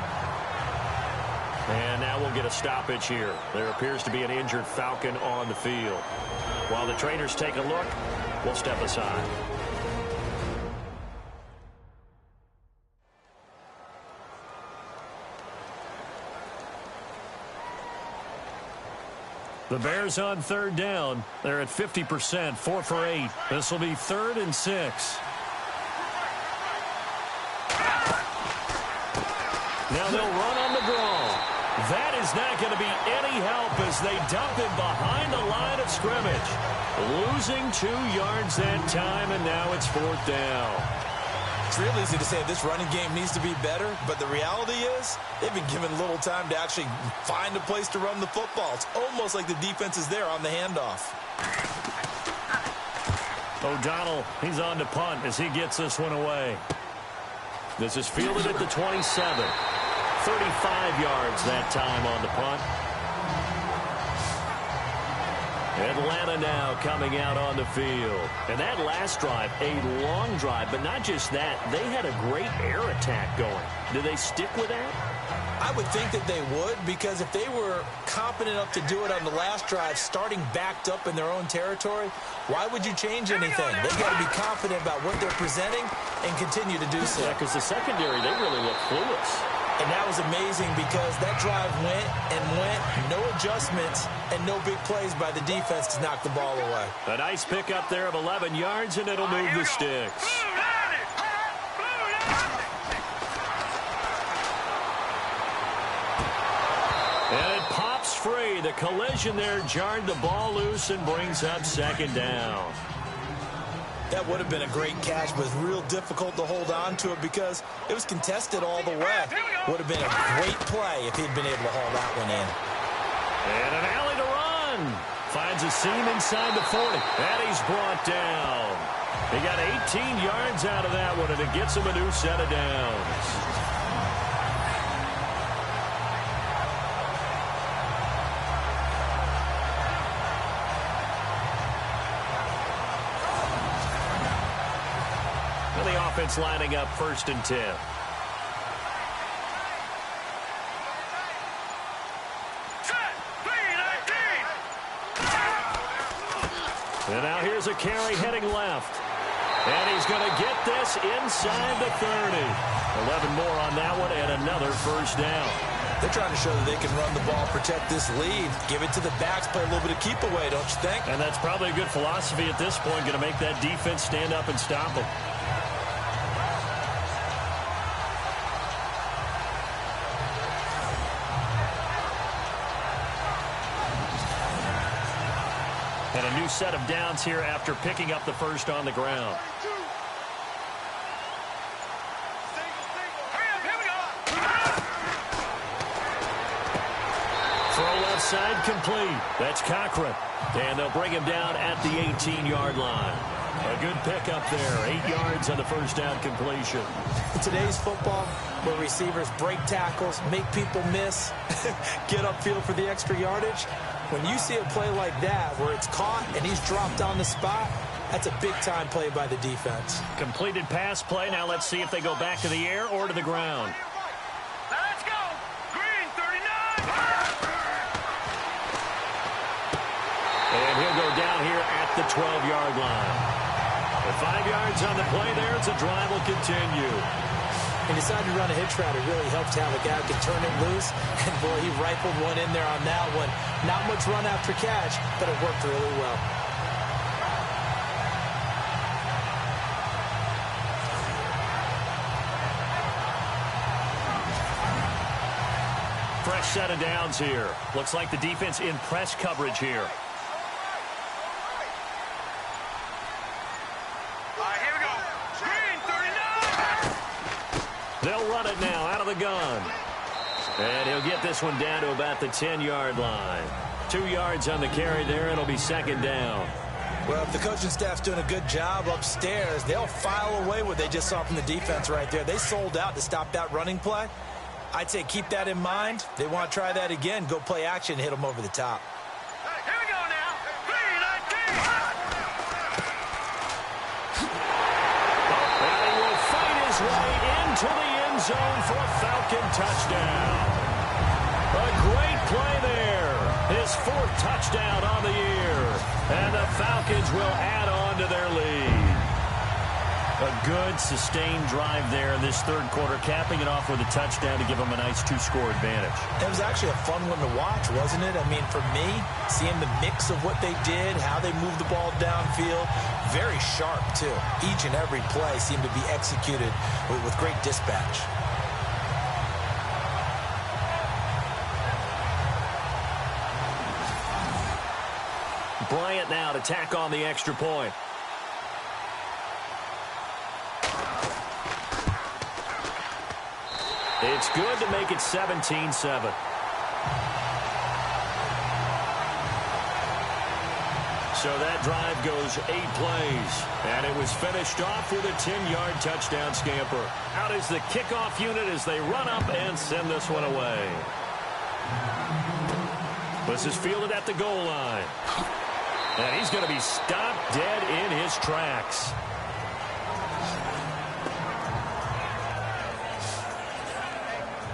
And now we'll get a stoppage here. There appears to be an injured Falcon on the field. While the trainers take a look, we'll step aside. The Bears on third down. They're at 50%, 4 for 8. This will be 3rd and 6. Now they'll run on the draw. That is not going to be any help as they dump him behind the line of scrimmage. Losing 2 yards that time, and now it's 4th down. It's real easy to say this running game needs to be better, but the reality is they've been given little time to actually find a place to run the football. It's almost like the defense is there on the handoff. O'Donnell, he's on to punt as he gets this one away. This is fielded at the 27. 35 yards that time on the punt. Atlanta now coming out on the field. And that last drive, a long drive, but not just that. They had a great air attack going. Do they stick with that? I would think that they would, because if they were competent enough to do it on the last drive, starting backed up in their own territory, why would you change anything? They've got to be confident about what they're presenting and continue to do so. Yeah, because the secondary, they really look clueless. And that was amazing because that drive went and went, no adjustments, and no big plays by the defense to knock the ball away. A nice pickup there of 11 yards, and it'll move the sticks. And it pops free. The collision there jarred the ball loose and brings up second down. That would have been a great catch, but it's real difficult to hold on to it because it was contested all the way. Would have been a great play if he'd been able to haul that one in. And an alley to run. Finds a seam inside the 40. And he's brought down. He got 18 yards out of that one, and it gets him a new set of downs. Offense lining up 1st and 10. And now here's a carry heading left. And he's going to get this inside the 30. 11 more on that one and another first down. They're trying to show that they can run the ball, protect this lead, give it to the backs, play a little bit of keep away, don't you think? And that's probably a good philosophy at this point, going to make that defense stand up and stop them. And a new set of downs here after picking up the first on the ground. Throw left side complete. That's Cochran. And they'll bring him down at the 18-yard line. A good pickup there. 8 yards on the first down completion. In today's football, where receivers break tackles, make people miss, get upfield for the extra yardage, when you see a play like that where it's caught and he's dropped on the spot, that's a big-time play by the defense. Completed pass play. Now let's see if they go back to the air or to the ground. Let's go! Green, 39! And he'll go down here at the 12-yard line. With 5 yards on the play there, it's a drive will continue. He decided to run a hitch route. It really helps to have a guy who can turn it loose. And, boy, he rifled one in there on that one. Not much run after catch, but it worked really well. Fresh set of downs here. Looks like the defense in press coverage here. They'll run it now out of the gun. And he'll get this one down to about the 10-yard line. 2 yards on the carry there. It'll be second down. Well, if the coaching staff's doing a good job upstairs, they'll file away what they just saw from the defense right there. They sold out to stop that running play. I'd say keep that in mind. They want to try that again. Go play action and hit them over the top. Here we go now. 3-19. And he will fight his way into the end zone for a Falcon touchdown. A great play there. His 4th touchdown on the year. And the Falcons will add on to their lead. A good, sustained drive there in this third quarter, capping it off with a touchdown to give them a nice 2-score advantage. It was actually a fun one to watch, wasn't it? I mean, for me, seeing the mix of what they did, how they moved the ball downfield, very sharp, too. Each and every play seemed to be executed with great dispatch. Bryant now to tack on the extra point. It's good to make it 17-7. So that drive goes 8 plays. And it was finished off with a 10-yard touchdown scamper. Out is the kickoff unit as they run up and send this one away. This is fielded at the goal line. And he's going to be stopped dead in his tracks.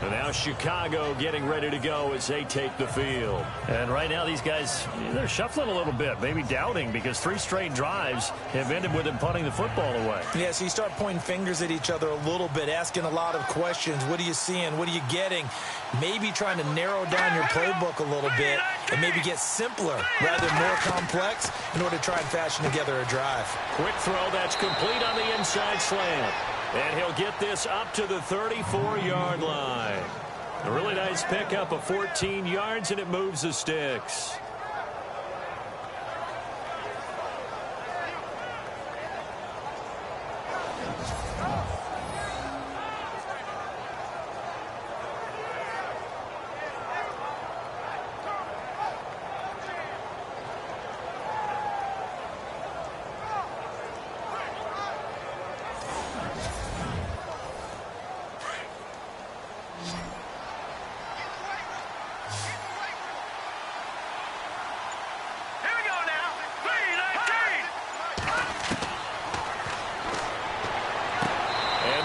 And now Chicago getting ready to go as they take the field. And right now these guys, they're shuffling a little bit, maybe doubting, because 3 straight drives have ended with them punting the football away. Yeah, so you start pointing fingers at each other a little bit, asking a lot of questions. What are you seeing? What are you getting? Maybe trying to narrow down your playbook a little bit and maybe get simpler rather than more complex in order to try and fashion together a drive. Quick throw, that's complete on the inside slant. And he'll get this up to the 34-yard line. A really nice pickup of 14 yards, and it moves the sticks.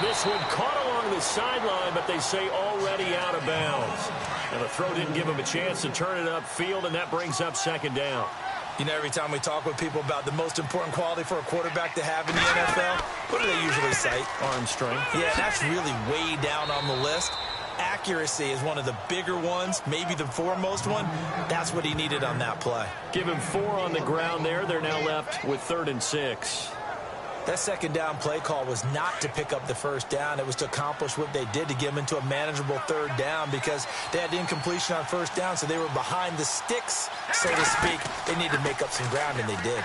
This one caught along the sideline, but they say already out of bounds. And the throw didn't give him a chance to turn it upfield, and that brings up second down. You know, every time we talk with people about the most important quality for a quarterback to have in the NFL, what do they usually cite? Arm strength. Yeah, that's really way down on the list. Accuracy is one of the bigger ones, maybe the foremost one. That's what he needed on that play. Give him 4 on the ground there. They're now left with 3rd and 6. That second down play call was not to pick up the first down. It was to accomplish what they did, to get them into a manageable third down, because they had the incompletion on first down, so they were behind the sticks, so to speak. They needed to make up some ground, and they did.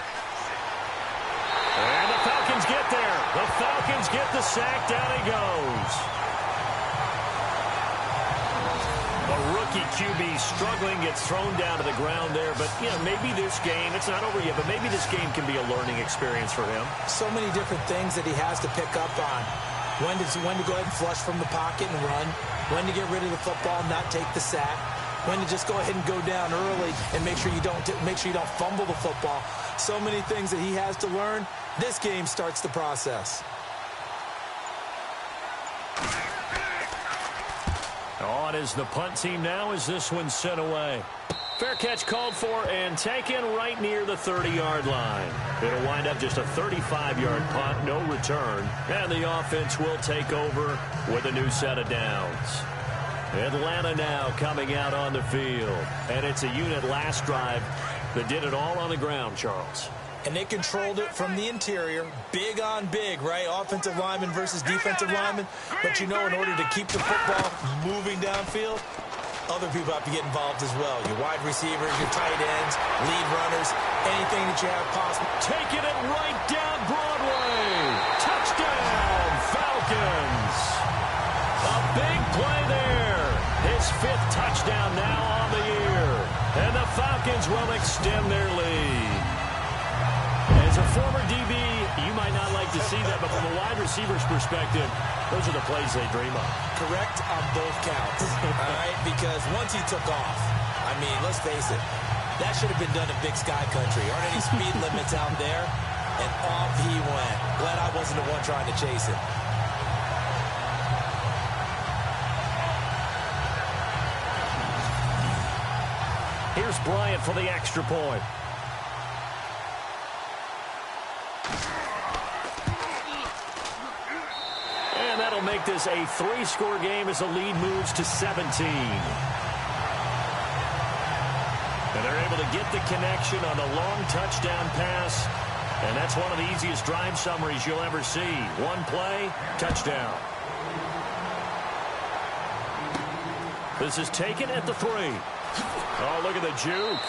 And the Falcons get there. The Falcons get the sack. Down he goes. A rookie QB struggling, gets thrown down to the ground there. But, you know, maybe this game, it's not over yet, but maybe this game can be a learning experience for him. So many different things that he has to pick up on. When to go ahead and flush from the pocket and run. When to get rid of the football and not take the sack. When to just go ahead and go down early and make sure you don't fumble the football. So many things that he has to learn. This game starts the process. On is the punt team now as this one's sent away. Fair catch called for and taken right near the 30-yard line. It'll wind up just a 35-yard punt, no return. And the offense will take over with a new set of downs. Atlanta now coming out on the field. And it's a unit last drive that did it all on the ground, Charles. And they controlled it from the interior, big on big, right? Offensive lineman versus defensive lineman. But you know, in order to keep the football moving downfield, other people have to get involved as well. Your wide receivers, your tight ends, lead runners, anything that you have possible. Taking it right down Broadway. Touchdown, Falcons. A big play there. His 5th touchdown now on the year. And the Falcons will extend their lead. As a former DB, you might not like to see that, but from a wide receiver's perspective, those are the plays they dream of. Correct on both counts, all right? Because once he took off, I mean, let's face it, that should have been done in Big Sky Country. Aren't any speed limits out there? And off he went. Glad I wasn't the one trying to chase it. Here's Bryant for the extra point. And that'll make this a 3-score game as the lead moves to 17. And they're able to get the connection on the long touchdown pass. And that's one of the easiest drive summaries you'll ever see. One play, touchdown. This is taken at the 3. Oh, look at the juke.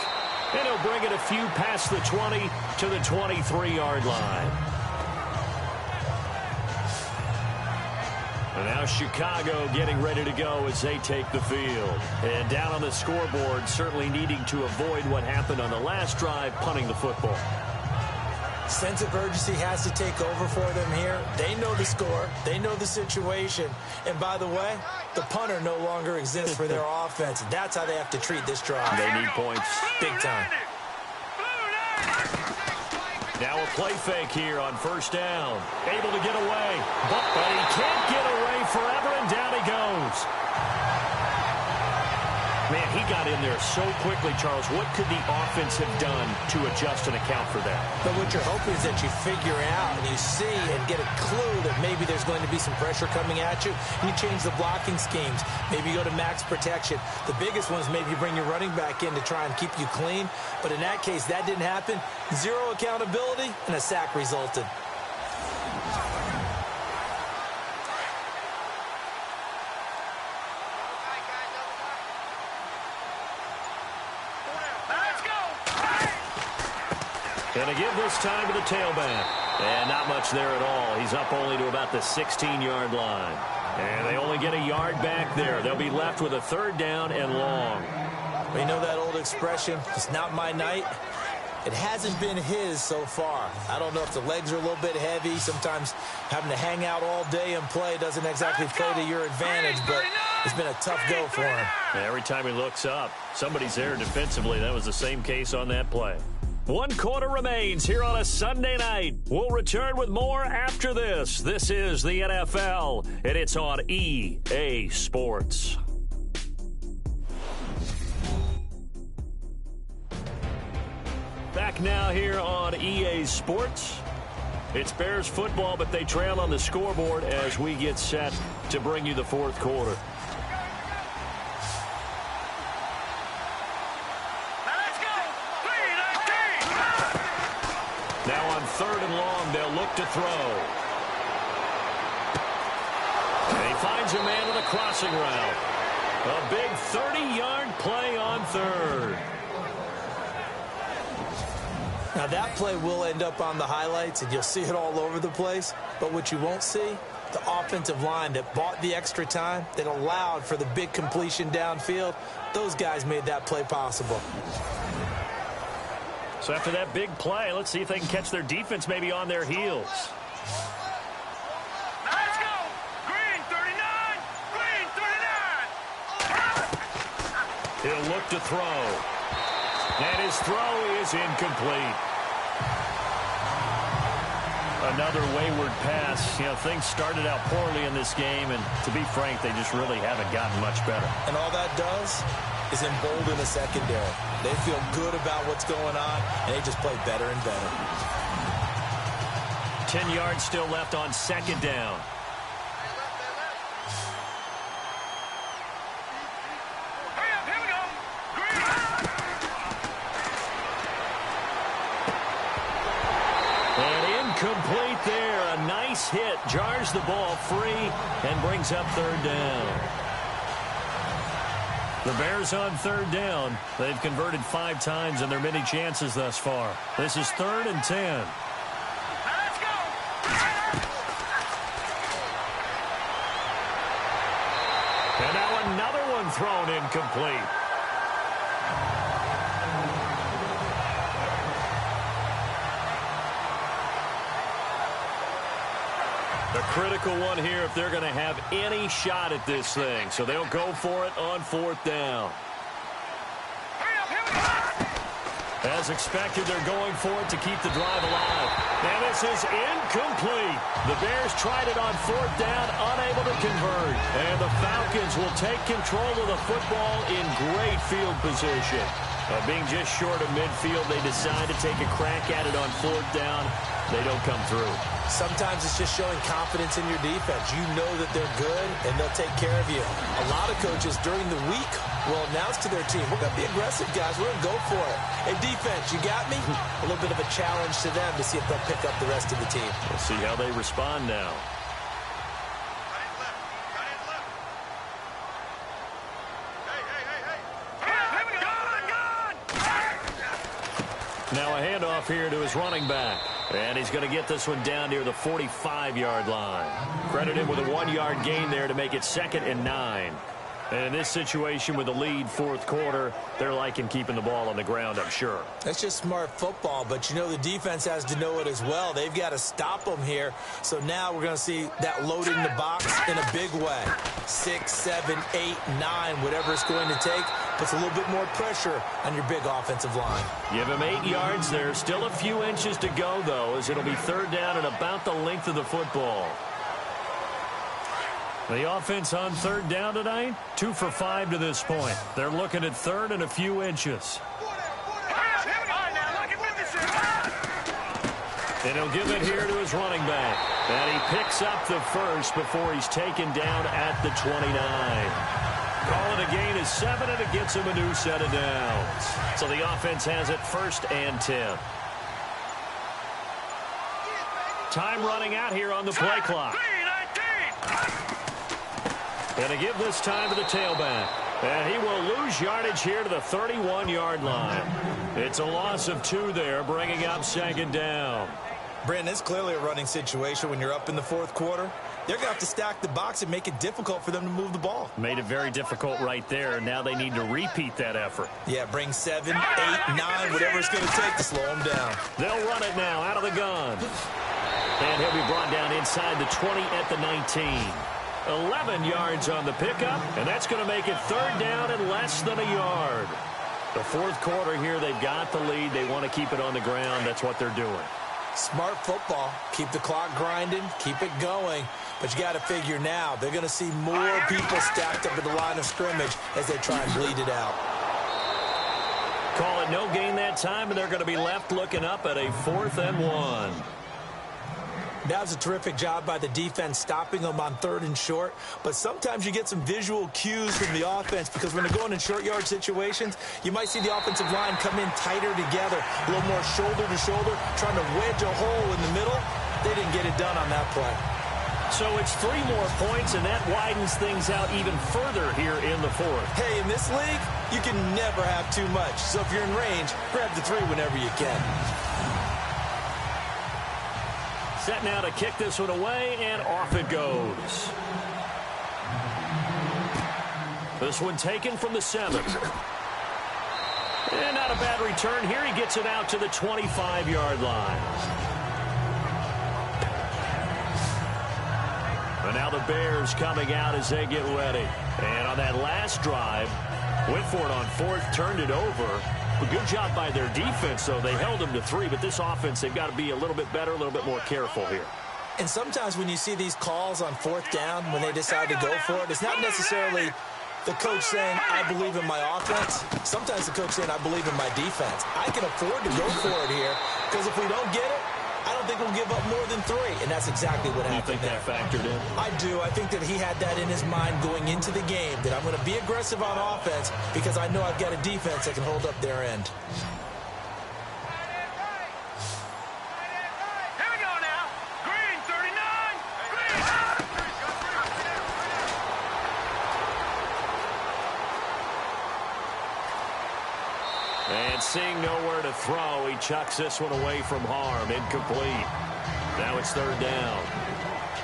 And he'll bring it a few past the 20 to the 23-yard line. And now Chicago getting ready to go as they take the field. And down on the scoreboard, certainly needing to avoid what happened on the last drive, punting the football. Sense of urgency has to take over for them here. They know the score. They know the situation. And by the way, the punter no longer exists for their offense. That's how they have to treat this drive. They need points. Big time. Now a play fake here on first down. Able to get away. But he can't get away forever, and down he goes. Man, he got in there so quickly, Charles. What could the offense have done to adjust and account for that? But what you're hoping is that you figure out and you see and get a clue that maybe there's going to be some pressure coming at you, and you change the blocking schemes. Maybe you go to max protection. The biggest one is maybe you bring your running back in to try and keep you clean. But in that case, that didn't happen. Zero accountability, and a sack resulted. And to give this time to the tailback. And not much there at all. He's up only to about the 16-yard line. And they only get a yard back there. They'll be left with a 3rd down and long. We know that old expression, it's not my night. It hasn't been his so far. I don't know if the legs are a little bit heavy. Sometimes having to hang out all day and play doesn't exactly play to your advantage, but it's been a tough go for him. Every time he looks up, somebody's there defensively. That was the same case on that play. 1 quarter remains here on a Sunday night. We'll return with more after this. This is the NFL, and it's on EA Sports. Back now here on EA Sports. It's Bears football, but they trail on the scoreboard as we get set to bring you the 4th quarter. Now on 3rd and long, they'll look to throw. And he finds a man with a crossing route. A big 30-yard play on 3rd. Now, that play will end up on the highlights, and you'll see it all over the place. But what you won't see, the offensive line that bought the extra time, that allowed for the big completion downfield, those guys made that play possible. So after that big play, let's see if they can catch their defense maybe on their heels. Let's go! Green 39! Green 39! He'll look to throw. And his throw is incomplete. Another wayward pass. You know, things started out poorly in this game, and to be frank, they just really haven't gotten much better. And all that does is embolden the secondary. They feel good about what's going on, and they just play better and better. 10 yards still left on 2nd down. Here we go! Green! And incomplete there. A nice hit. Jars the ball free and brings up 3rd down. The Bears on 3rd down. They've converted 5 times in their many chances thus far. This is 3rd and 10. Let's go! And now another one thrown incomplete. A critical one here if they're going to have any shot at this thing. So they'll go for it on 4th down. Hurry up, here we go! As expected, they're going for it to keep the drive alive. And this is incomplete. The Bears tried it on 4th down, unable to convert. And the Falcons will take control of the football in great field position. Being just short of midfield, they decide to take a crack at it on 4th down. They don't come through. Sometimes it's just showing confidence in your defense. You know that they're good, and they'll take care of you. A lot of coaches during the week will announce to their team, we're going to be aggressive, guys. We're going to go for it. Hey, defense, you got me? A little bit of a challenge to them to see if they'll pick up the rest of the team. We'll see how they respond now. Cut in left. Hey! Here we go! Now a handoff here to his running back. And he's going to get this one down near the 45-yard line. Credit him with a 1-yard gain there to make it 2nd and 9. And in this situation with the lead 4th quarter, they're liking keeping the ball on the ground, I'm sure. That's just smart football, but you know the defense has to know it as well. They've got to stop them here. So now we're going to see that loading the box in a big way. 6, 7, 8, 9, whatever it's going to take, puts a little bit more pressure on your big offensive line. Give him 8 yards there. Still a few inches to go, though, as it'll be 3rd down and about the length of the football. The offense on 3rd down tonight, 2 for 5 to this point. They're looking at 3rd and a few inches. And he'll give it here to his running back. And he picks up the first before he's taken down at the 29. Calling a gain is 7, and it gets him a new set of downs. So the offense has it 1st and 10. Time running out here on the play clock. And to give this time to the tailback. And he will lose yardage here to the 31-yard line. It's a loss of 2 there, bringing up 2nd down. Brandon, it's clearly a running situation when you're up in the 4th quarter. They're going to have to stack the box and make it difficult for them to move the ball. Made it very difficult right there. Now they need to repeat that effort. Yeah, bring 7, 8, 9, whatever it's going to take to slow them down. They'll run it now out of the gun. And he'll be brought down inside the 20 at the 19. 11 yards on the pickup, and that's going to make it 3rd down and less than a yard. The 4th quarter here, they've got the lead. They want to keep it on the ground. That's what they're doing. Smart football. Keep the clock grinding. Keep it going. But you got to figure now, they're going to see more people stacked up at the line of scrimmage as they try and bleed it out. Call it no gain that time, and they're going to be left looking up at a 4th and 1. That was a terrific job by the defense stopping them on 3rd and short. But sometimes you get some visual cues from the offense because when they're going in short yard situations, you might see the offensive line come in tighter together, a little more shoulder to shoulder, trying to wedge a hole in the middle. They didn't get it done on that play. So it's 3 more points, and that widens things out even further here in the 4th. Hey, in this league, you can never have too much. So if you're in range, grab the 3 whenever you can. Set now to kick this one away, and off it goes. This one taken from the 7. And not a bad return here. He gets it out to the 25-yard line. And now the Bears coming out as they get ready. And on that last drive, went for it on 4th, turned it over. A good job by their defense, though. They held them to 3, but this offense, they've got to be a little bit better, a little bit more careful here. And sometimes when you see these calls on 4th down, when they decide to go for it, it's not necessarily the coach saying, I believe in my offense. Sometimes the coach saying, I believe in my defense. I can afford to go for it here because if we don't get it, I don't think we'll give up more than 3, and that's exactly what happened. You think that factored in? I do. I think that he had that in his mind going into the game, that I'm going to be aggressive on offense because I know I've got a defense that can hold up their end. Here we go now. Green, 39. Green. And seeing nowhere to throw, he chucks this one away from harm. Incomplete. Now it's 3rd down.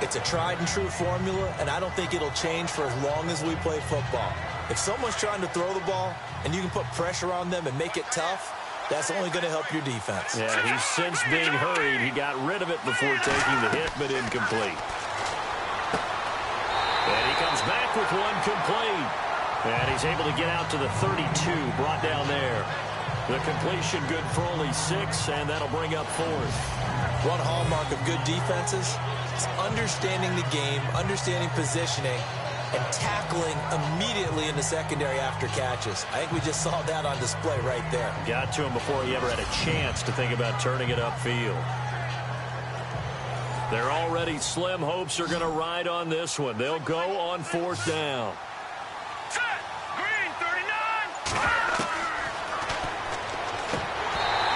It's a tried and true formula, and I don't think it'll change for as long as we play football. If someone's trying to throw the ball and you can put pressure on them and make it tough, that's only going to help your defense. Yeah, he's since being hurried. He got rid of it before taking the hit, but incomplete. And he comes back with one complete. And he's able to get out to the 32, brought down there. The completion good for only 6, and that'll bring up 4th. One hallmark of good defenses is understanding the game, understanding positioning, and tackling immediately in the secondary after catches. I think we just saw that on display right there. Got to him before he ever had a chance to think about turning it upfield. Their already slim hopes are going to ride on this one. They'll go on 4th down. Green, 39.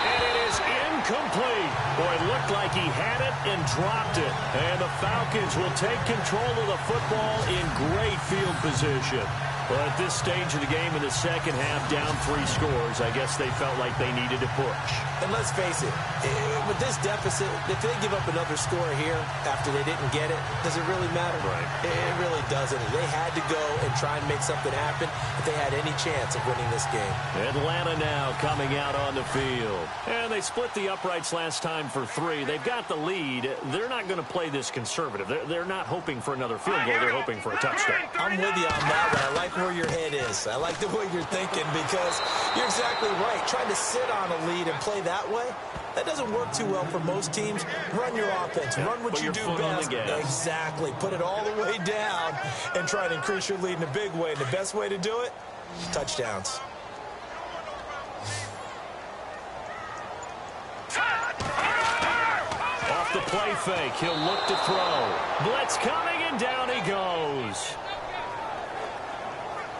And it is incomplete. Boy, it looked like he had it and dropped it. And the Falcons will take control of the football in great field position. Well, at this stage of the game in the second half, down 3 scores, I guess they felt like they needed to push. And let's face it, with this deficit, if they give up another score here after they didn't get it, does it really matter? Right. It really doesn't. They had to go and try and make something happen if they had any chance of winning this game. Atlanta now coming out on the field. And they split the uprights last time for 3. They've got the lead. They're not going to play this conservative. They're not hoping for another field goal. They're hoping for a touchdown. I'm with you on that one. I like where your head is. I like the way you're thinking because you're exactly right. Trying to sit on a lead and play that way, that doesn't work too well for most teams. Run your offense. Run what you do best. Exactly. Put it all the way down and try to increase your lead in a big way. And the best way to do it, touchdowns. Off the play fake, he'll look to throw. Blitz coming, and down he goes.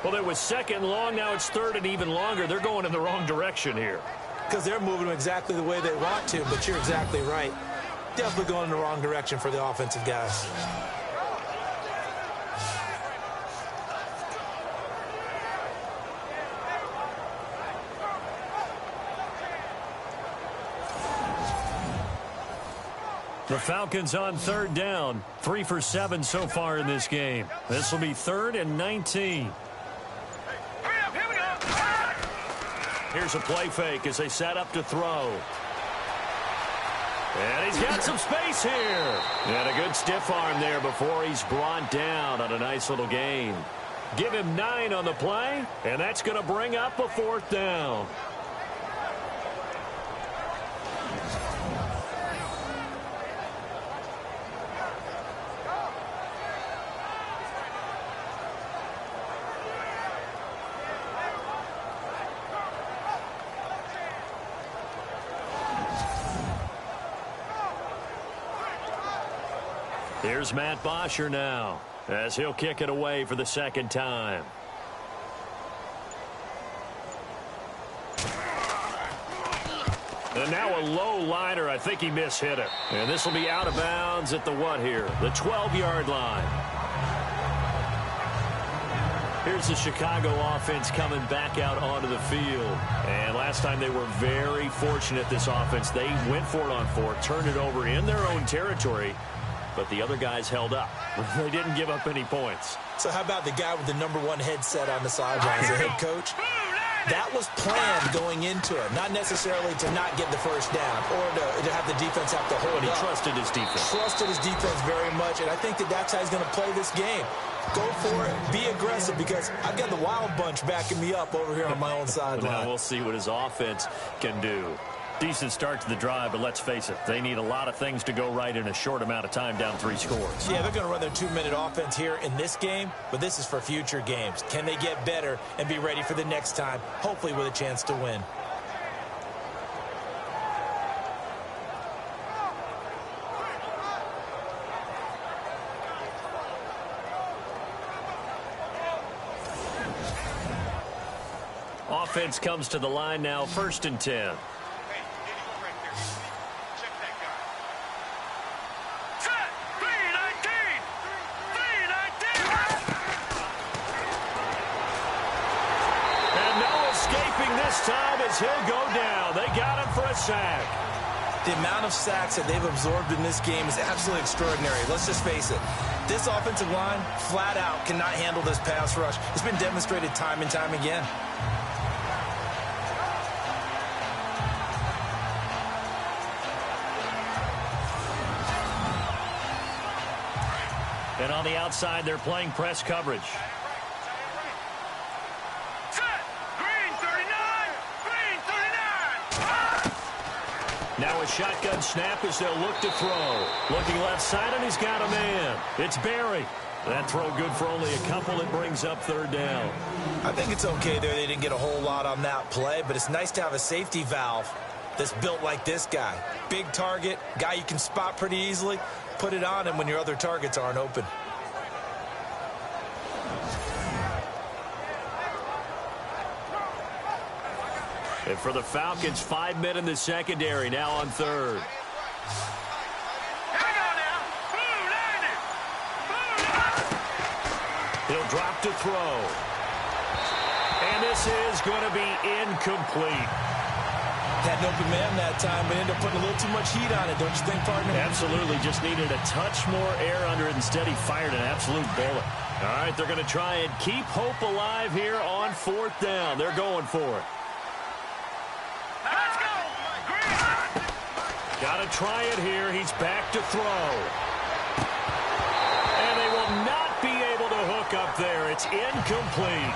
Well, it was 2nd long. Now it's 3rd and even longer. They're going in the wrong direction here. Because they're moving them exactly the way they want to, but you're exactly right. Definitely going in the wrong direction for the offensive guys. The Falcons on 3rd down. 3 for 7 so far in this game. This will be 3rd and 19. Here's a play fake as they set up to throw. And he's got some space here. And a good stiff arm there before he's brought down on a nice little gain. Give him 9 on the play, and that's going to bring up a 4th down. Here's Matt Bosher now as he'll kick it away for the second time. And now a low liner. I think he mishit it. And this will be out of bounds at the what here? The 12-yard line. Here's the Chicago offense coming back out onto the field. And last time they were very fortunate, this offense. They went for it on fourth, turned it over in their own territory, but the other guys held up. They didn't give up any points. So how about the guy with the #1 headset on the sidelines, the head coach? That was planned going into it, not necessarily to not get the first down or to have the defense have to hold But he up. trusted his defense. Trusted his defense very much, and I think that's how he's going to play this game. Go for it. Be aggressive, because I've got the wild bunch backing me up over here on my own sideline. Now we'll see what his offense can do. Decent start to the drive, but let's face it, they need a lot of things to go right in a short amount of time, down 3 scores. Yeah, they're going to run their 2-minute offense here in this game, but this is for future games. Can they get better and be ready for the next time, hopefully with a chance to win? Offense comes to the line now, 1st and 10. Hey, anyone right there. Check that guy. Set! 319! 319! And no escaping this time as he'll go down. They got him for a sack. The amount of sacks that they've absorbed in this game is absolutely extraordinary. Let's just face it. This offensive line, flat out, cannot handle this pass rush. It's been demonstrated time and time again. And on the outside, they're playing press coverage. Set! Green 39! Green 39! Now a shotgun snap as they'll look to throw. Looking left side, and he's got a man. It's Barry. That throw good for only a couple. It brings up 3rd down. I think it's okay there. They didn't get a whole lot on that play, but it's nice to have a safety valve that's built like this guy. Big target, guy you can spot pretty easily. Put it on him when your other targets aren't open. And for the Falcons, 5 men in the secondary, now on 3rd. Hang on now! Boom, landed! Boom! He'll drop to throw. And this is going to be incomplete. Had an open man that time, but ended up putting a little too much heat on it, don't you think, partner? Absolutely. Just needed a touch more air under it. Instead, he fired an absolute bullet. All right, they're going to try and keep hope alive here on 4th down. They're going for it. Let's go! Green! Got to try it here. He's back to throw. And they will not be able to hook up there. It's incomplete.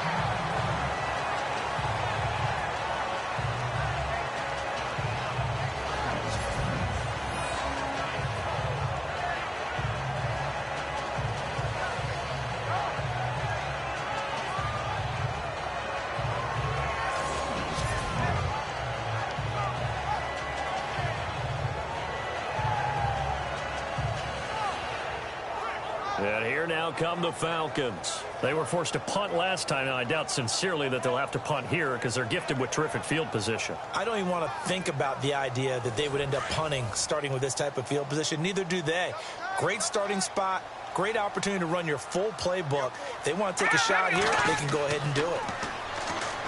And here now come the Falcons. They were forced to punt last time, and I doubt sincerely that they'll have to punt here because they're gifted with terrific field position. I don't even want to think about the idea that they would end up punting starting with this type of field position. Neither do they. Great starting spot, great opportunity to run your full playbook. If they want to take a shot here, they can go ahead and do it.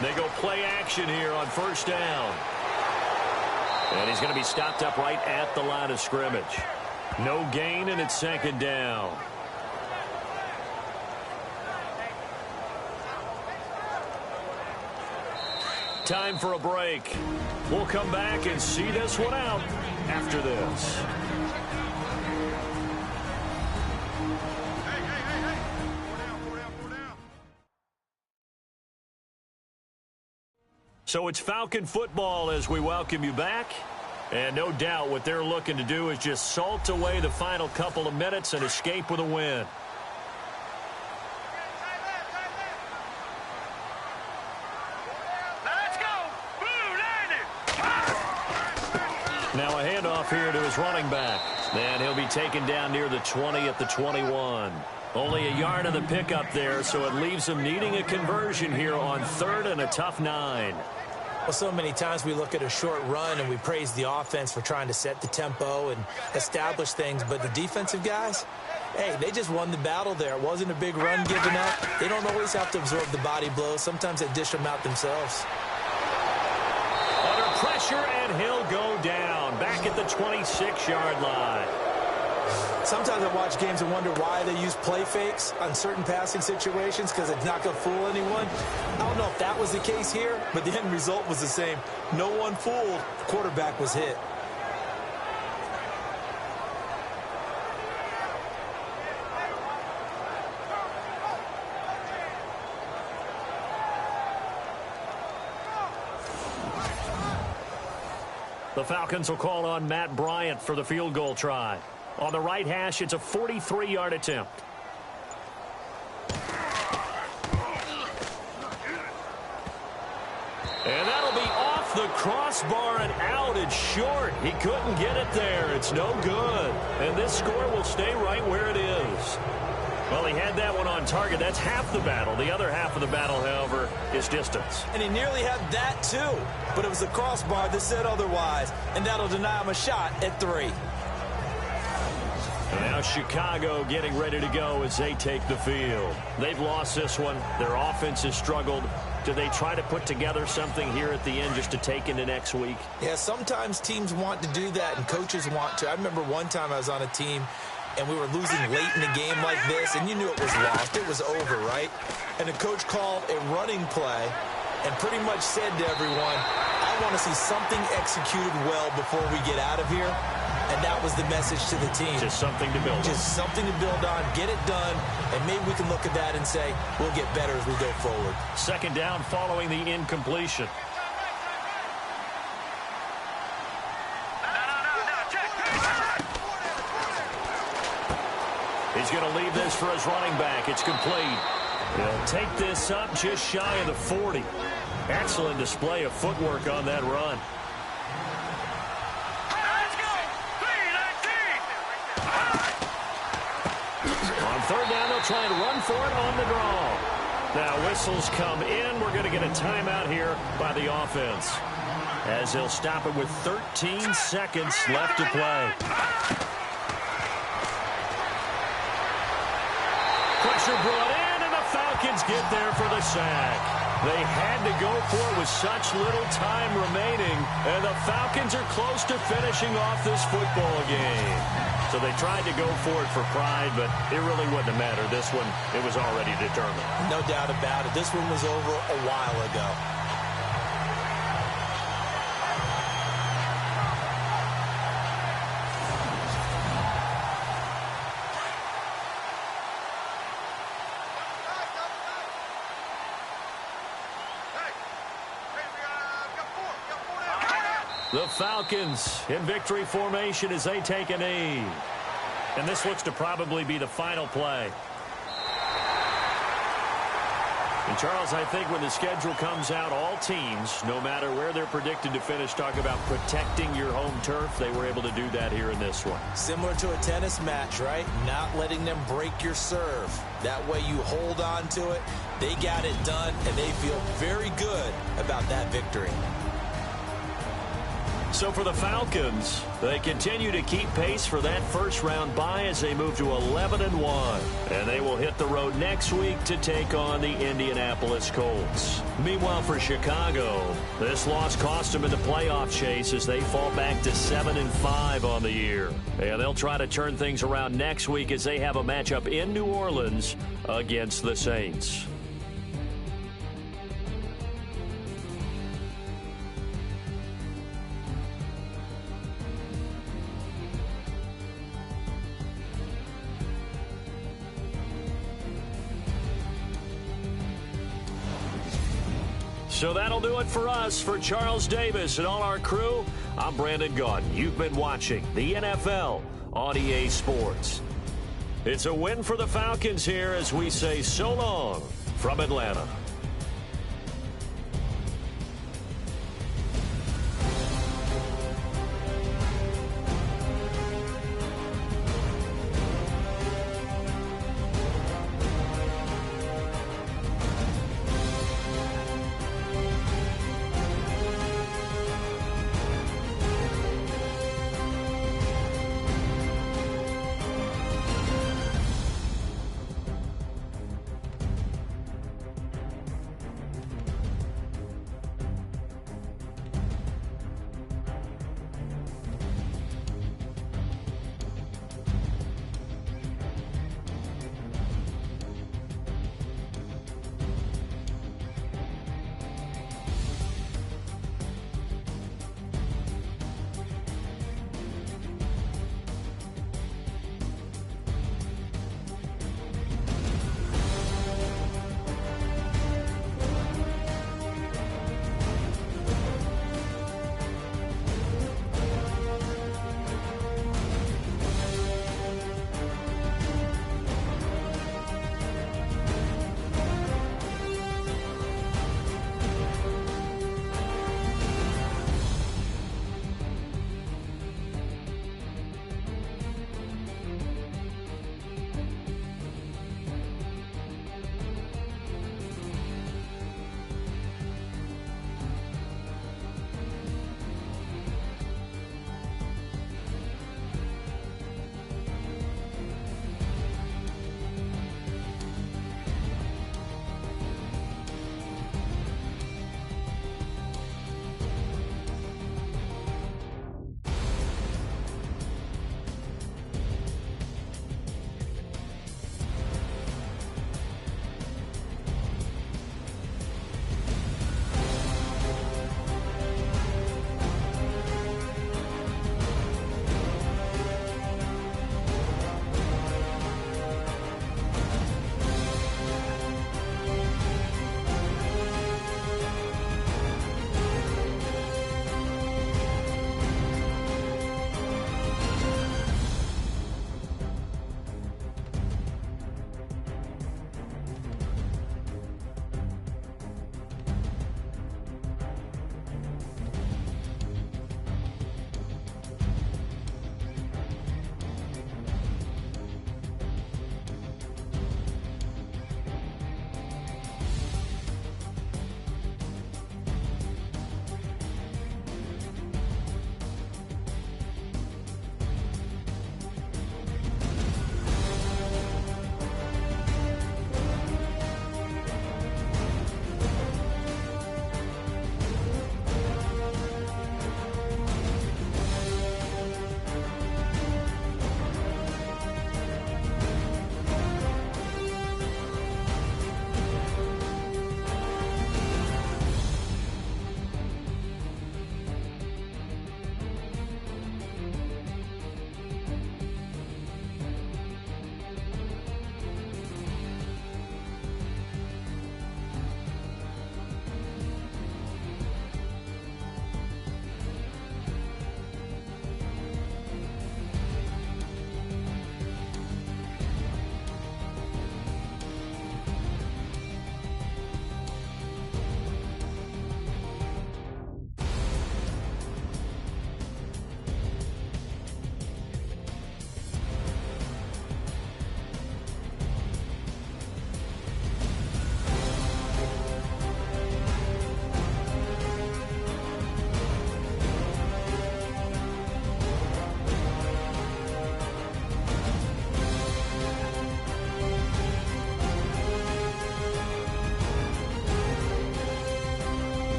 They go play action here on 1st down. And he's going to be stopped up right at the line of scrimmage. No gain, and it's 2nd down. Time for a break. We'll come back and see this one out after this. Hey, hey, hey, hey! 4 down, 4 down, 4 down. So it's Falcon football as we welcome you back. And no doubt what they're looking to do is just salt away the final couple of minutes and escape with a win. Now a handoff here to his running back. And he'll be taken down near the 20 at the 21. Only a yard of the pickup there, so it leaves him needing a conversion here on 3rd and a tough 9. Well, so many times we look at a short run and we praise the offense for trying to set the tempo and establish things, but the defensive guys, hey, they just won the battle there. It wasn't a big run given up. They don't always have to absorb the body blows. Sometimes they dish them out themselves. Under pressure, and he'll go down back at the 26-yard line. Sometimes I watch games and wonder why they use play fakes on certain passing situations, because it's not going to fool anyone. I don't know if that was the case here, but the end result was the same. No one fooled. The quarterback was hit. The Falcons will call on Matt Bryant for the field goal try. On the right hash, it's a 43-yard attempt. And that'll be off the crossbar and out. It's short. He couldn't get it there. It's no good. And this score will stay right where it is. Well, he had that one on target. That's half the battle. The other half of the battle, however, is distance. And he nearly had that, too. But it was the crossbar that said otherwise. And that'll deny him a shot at 3. And now Chicago getting ready to go as they take the field. They've lost this one. Their offense has struggled. Do they try to put together something here at the end just to take into next week? Yeah, sometimes teams want to do that and coaches want to. I remember one time I was on a team and we were losing late in a game like this, and you knew it was lost. It was over, right? And the coach called a running play and pretty much said to everyone, I want to see something executed well before we get out of here. And that was the message to the team. Just something to build on. Just something to build on, get it done, and maybe we can look at that and say, we'll get better as we go forward. 2nd down following the incompletion. He's going to leave this for his running back. It's complete. He'll take this up just shy of the 40. Excellent display of footwork on that run. On 3rd down, they'll try and run for it on the draw. Now whistles come in. We're going to get a timeout here by the offense, as they'll stop it with 13 seconds left to play. Pressure brought in, and the Falcons get there for the sack. They had to go for it with such little time remaining, and the Falcons are close to finishing off this football game. So they tried to go for it for pride, but it really wouldn't have mattered. This one, it was already determined. No doubt about it. This one was over a while ago. The Falcons in victory formation as they take a knee. And this looks to probably be the final play. And Charles, I think when the schedule comes out, all teams, no matter where they're predicted to finish, talk about protecting your home turf. They were able to do that here in this one. Similar to a tennis match, right? Not letting them break your serve. That way you hold on to it. They got it done, and they feel very good about that victory. So for the Falcons, they continue to keep pace for that first-round bye as they move to 11-1. And they will hit the road next week to take on the Indianapolis Colts. Meanwhile, for Chicago, this loss cost them in the playoff chase as they fall back to 7-5 on the year. And they'll try to turn things around next week as they have a matchup in New Orleans against the Saints. So that'll do it for us. For Charles Davis and all our crew, I'm Brandon Gaudin. You've been watching the NFL on EA Sports. It's a win for the Falcons here as we say so long from Atlanta.